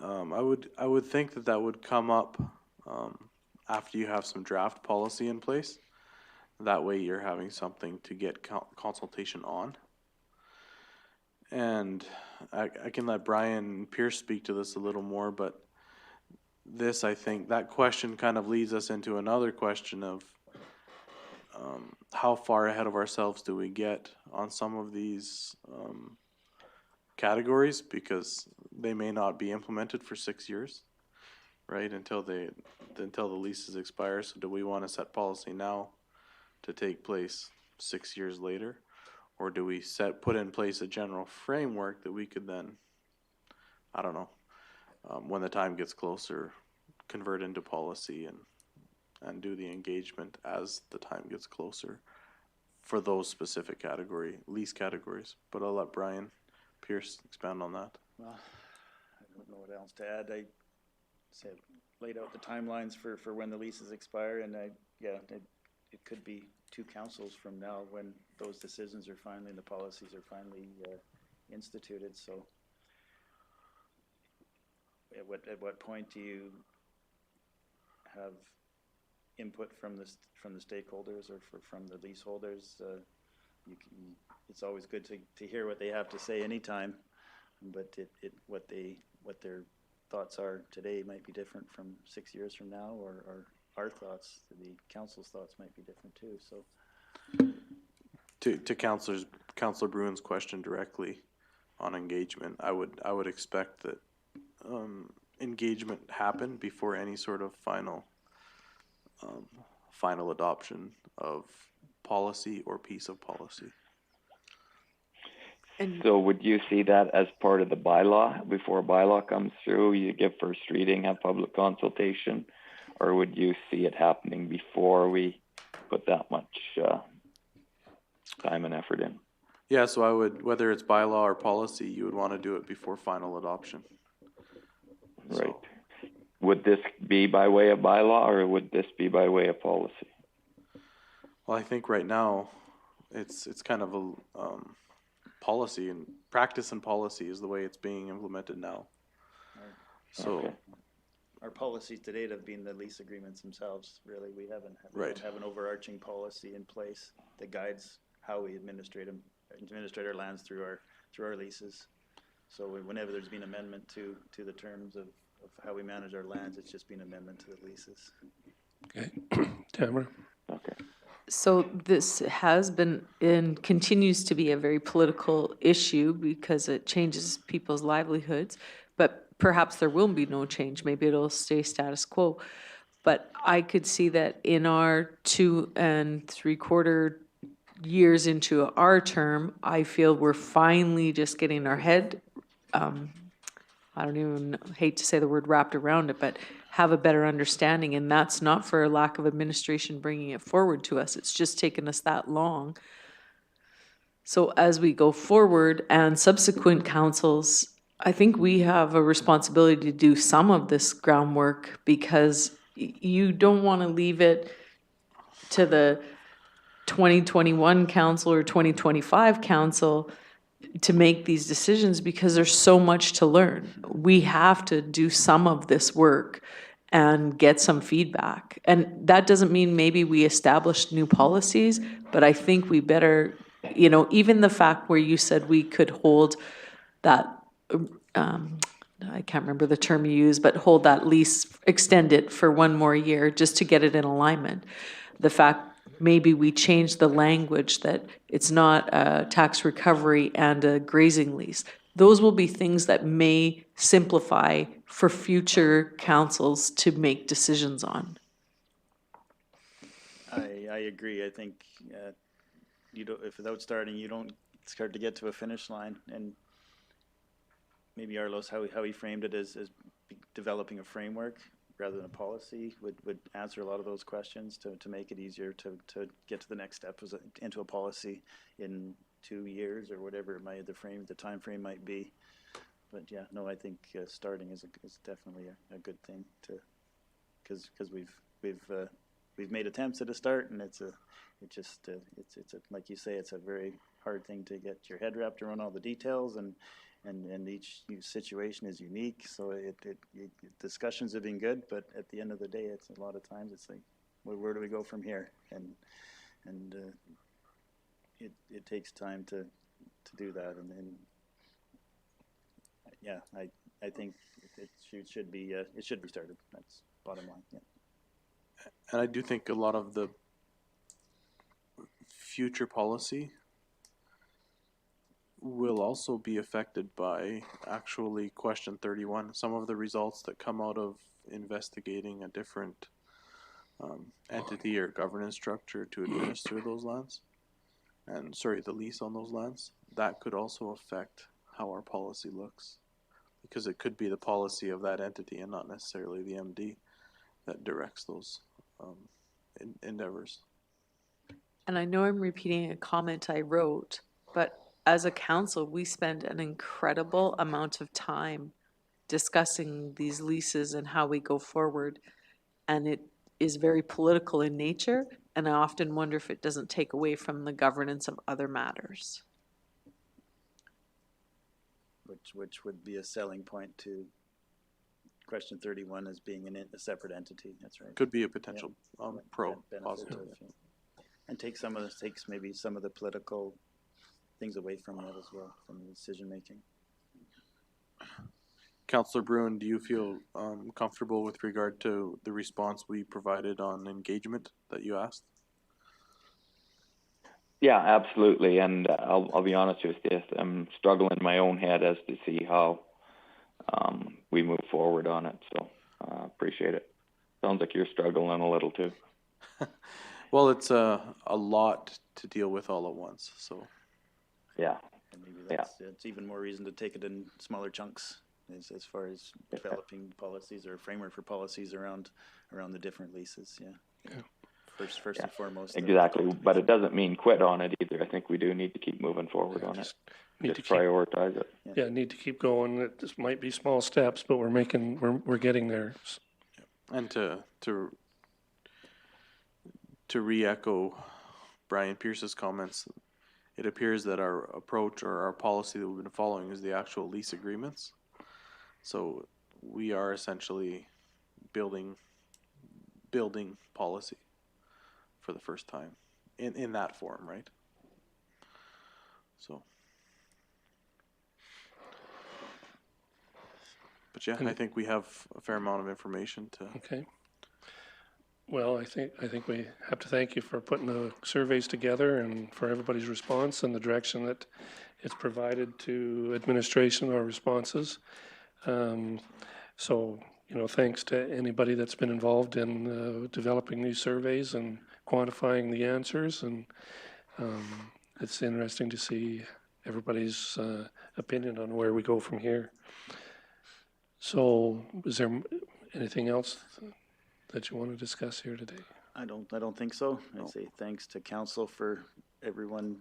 I would think that would come up after you have some draft policy in place. That way you're having something to get consultation on. And I can let Brian Pierce speak to this a little more, but this, I think, that question kind of leads us into another question of how far ahead of ourselves do we get on some of these categories, because they may not be implemented for 6 years, right, until the leases expire. So do we want to set policy now to take place 6 years later? Or do we put in place a general framework that we could then, I don't know, when the time gets closer, convert into policy and do the engagement as the time gets closer for those specific lease categories. But I'll let Brian Pierce expand on that. Well, I don't know what else to add. I said laid out the timelines for when the leases expire, and it could be 2 councils from now when those decisions are finally and the policies are finally instituted. So at what point do you have input from the stakeholders or from the leaseholders? It's always good to hear what they have to say anytime, but what their thoughts are today might be different from 6 years from now, or our thoughts, the council's thoughts might be different too. So to Councillor Bruin's question directly on engagement, I would expect that engagement happen before any sort of final adoption of policy or piece of policy. And So would you see that as part of the bylaw? Before a bylaw comes through, you give first reading, have public consultation, or would you see it happening before we put that much time and effort in? Yeah, so I would, whether it's bylaw or policy, you would want to do it before final adoption. So- Right. Would this be by way of bylaw, or would this be by way of policy? Well, I think right now, it's kind of a policy, and practice and policy is the way it's being implemented now. So, Okay. Our policies to date have been the lease agreements themselves, really. We don't Right. have an overarching policy in place that guides how we administrate our lands through our leases. So whenever there's been amendment to the terms of how we manage our lands, it's just been amendment to the leases. Okay, Tamara? Okay. so this has been and continues to be a very political issue because it changes people's livelihoods, but perhaps there will be no change. Maybe it'll stay status quo. But I could see that in our 2 3/4 years into our term, I feel we're finally just getting our head, I don't even hate to say the word wrapped around it, but have a better understanding. And that's not for a lack of administration bringing it forward to us. It's just taken us that long. So as we go forward and subsequent councils, I think we have a responsibility to do some of this groundwork because you don't want to leave it to the 2021 council or 2025 council to make these decisions because there's so much to learn. We have to do some of this work and get some feedback. And that doesn't mean maybe we establish new policies, but I think we better, even the fact where you said we could hold that, I can't remember the term you used, but hold that lease, extend it for 1 more year just to get it in alignment. The fact maybe we change the language that it's not a tax recovery and a grazing lease. Those will be things that may simplify for future councils to make decisions on. I agree. I think if without starting, it's hard to get to a finish line. And maybe Arlos, how he framed it as developing a framework rather than a policy would answer a lot of those questions to make it easier to get to the next step into a policy in 2 years or whatever the time frame might be. But yeah, no, I think starting is definitely a good thing because we've made attempts at a start, and it's like you say, it's a very hard thing to get your head wrapped around all the details, and each situation is unique. So discussions have been good, but at the end of the day, it's a lot of times it's like, where do we go from here? And it takes time to do that, and yeah, I think it should be started. That's bottom line. Yeah. And I do think a lot of the future policy will also be affected by actually question 31. Some of the results that come out of investigating a different entity or governance structure to administer those lands, the lease on those lands, that could also affect how our policy looks, because it could be the policy of that entity and not necessarily the MD that directs those endeavors. And I know I'm repeating a comment I wrote, but as a council, we spend an incredible amount of time discussing these leases and how we go forward. And it is very political in nature, and I often wonder if it doesn't take away from the governance of other matters. Which would be a selling point to question 31 as being a separate entity. That's right. Could be a potential Benefit positive. And takes maybe some of the political things away from that as well, from the decision making. Councillor Bruin, do you feel comfortable with regard to the response we provided on engagement that you asked? Yeah, absolutely. And I'll be honest with you, I'm struggling in my own head as to see how we move forward on it. So appreciate it. Sounds like you're struggling a little too. Well, it's a lot to deal with all at once, so. Yeah. And maybe it's even more reason to take it in smaller chunks as far as developing policies or a framework for policies around the different leases. Yeah. First and foremost. Exactly, but it doesn't mean quit on it either. I think we do need to keep moving forward on it. Just prioritize it. Yeah, need to keep going. This might be small steps, but we're getting there. And to re-echo Brian Pierce's comments, it appears that our approach or our policy that we've been following is the actual lease agreements. So we are essentially building policy for the first time in that form, right? So, but yeah, I think we have a fair amount of information to. Okay. Well, I think we have to thank you for putting the surveys together and for everybody's response and the direction that it's provided to administration or responses. So, thanks to anybody that's been involved in developing these surveys and quantifying the answers. And it's interesting to see everybody's opinion on where we go from here. So, is there anything else that you want to discuss here today? I don't think so. I'd say thanks to council for everyone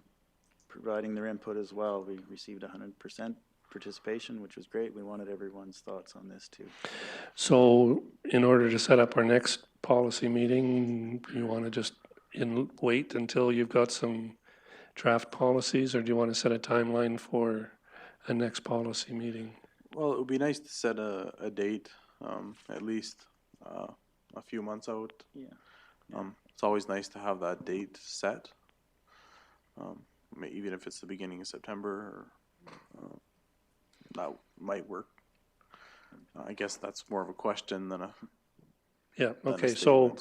providing their input as well. We received 100% participation, which was great. We wanted everyone's thoughts on this too. So in order to set up our next policy meeting, you want to just wait until you've got some draft policies, or do you want to set a timeline for a next policy meeting? Well, it would be nice to set a date, at least a few months out. Yeah. It's always nice to have that date set, even if it's the beginning of September, or that might work. I guess that's more of a question than a. Yeah, okay, so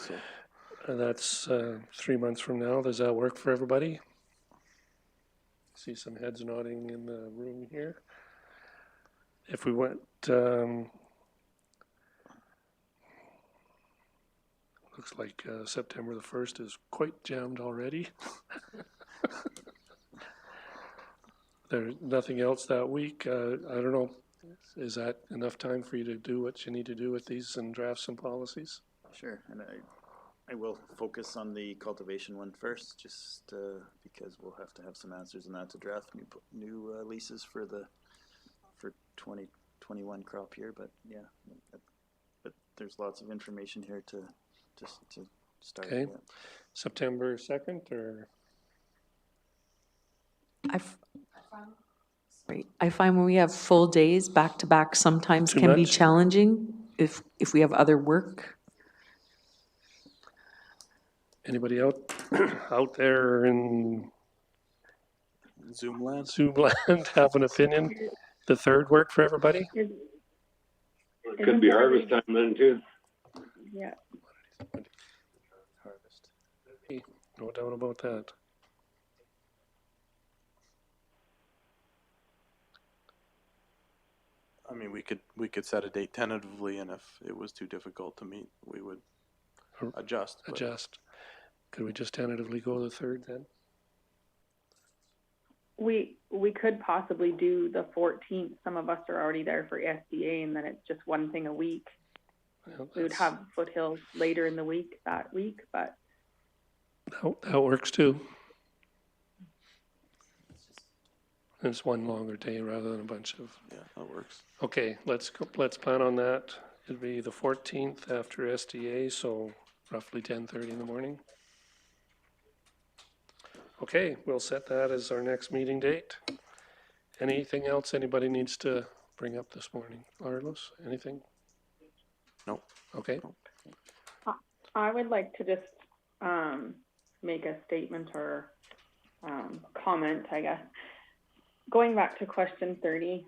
that's 3 months from now. Does that work for everybody? See some heads nodding in the room here. If we went, looks like September the 1st is quite jammed already. There's nothing else that week. I don't know. Is that enough time for you to do what you need to do with these and draft some policies? Sure, and I will focus on the cultivation one first, just because we'll have to have some answers on that to draft new leases for 2021 crop year. But yeah, but there's lots of information here to start. Okay, with. September 2nd or? I find when we have full days back to back sometimes Too can much? be challenging if we have other work. Anybody out there in Zoom land have an opinion? The 3rd work for everybody? It could be harvest time then too. Yeah. Harvest. No doubt about that. I mean, we could set a date tentatively, and if it was too difficult to meet, we would adjust. Adjust. Could we just tentatively go the 3rd then? We could possibly do the 14th. Some of us are already there for SDA, and then it's just one thing a week. Well, We would have foothills later in the week, that week, but. That works too. It's one longer day rather than a bunch of. Yeah, that works. Okay, let's plan on that. It'll be the 14th after SDA, so roughly 10:30 in the morning. Okay, we'll set that as our next meeting date. Anything else anybody needs to bring up this morning? Carlos, anything? Nope. Okay. I would like to just make a statement or comment, I guess. Going back to question 30,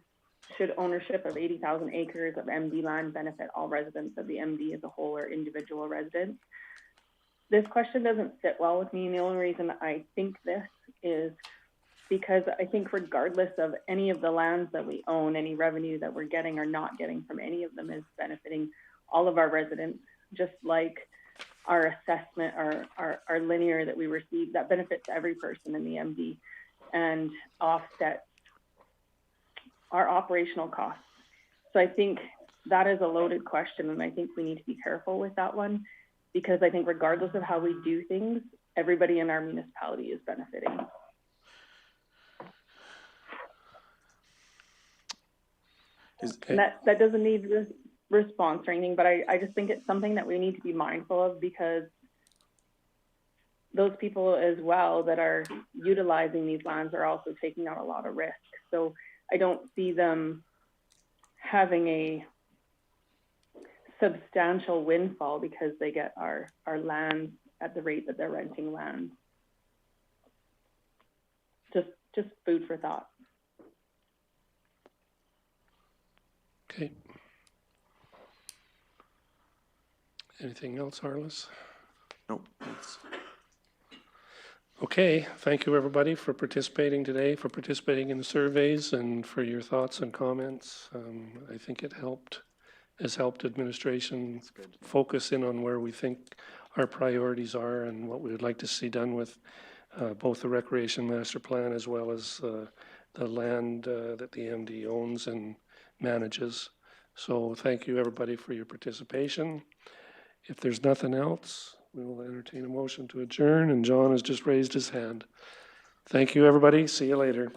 should ownership of 80,000 acres of MD land benefit all residents of the MD as a whole or individual residents? This question doesn't sit well with me, and the only reason I think this is because I think regardless of any of the lands that we own, any revenue that we're getting or not getting from any of them is benefiting all of our residents, just like our assessment, our linear that we receive, that benefits every person in the MD and offsets our operational costs. So I think that is a loaded question, and I think we need to be careful with that one, because I think regardless of how we do things, everybody in our municipality is benefiting. And that doesn't need response or anything, but I just think it's something that we need to be mindful of, because those people as well that are utilizing these lands are also taking on a lot of risk. So I don't see them having a substantial windfall because they get our land at the rate that they're renting land. Just food for thought. Okay. Anything else, Arliss? Nope. Thanks. Okay, thank you everybody for participating today, for participating in the surveys and for your thoughts and comments. I think it has helped administration focus in on where we think our priorities are and what we would like to see done with both the recreation master plan as well as the land that the MD owns and manages. So thank you everybody for your participation. If there's nothing else, we will entertain a motion to adjourn, and John has just raised his hand. Thank you everybody. See you later.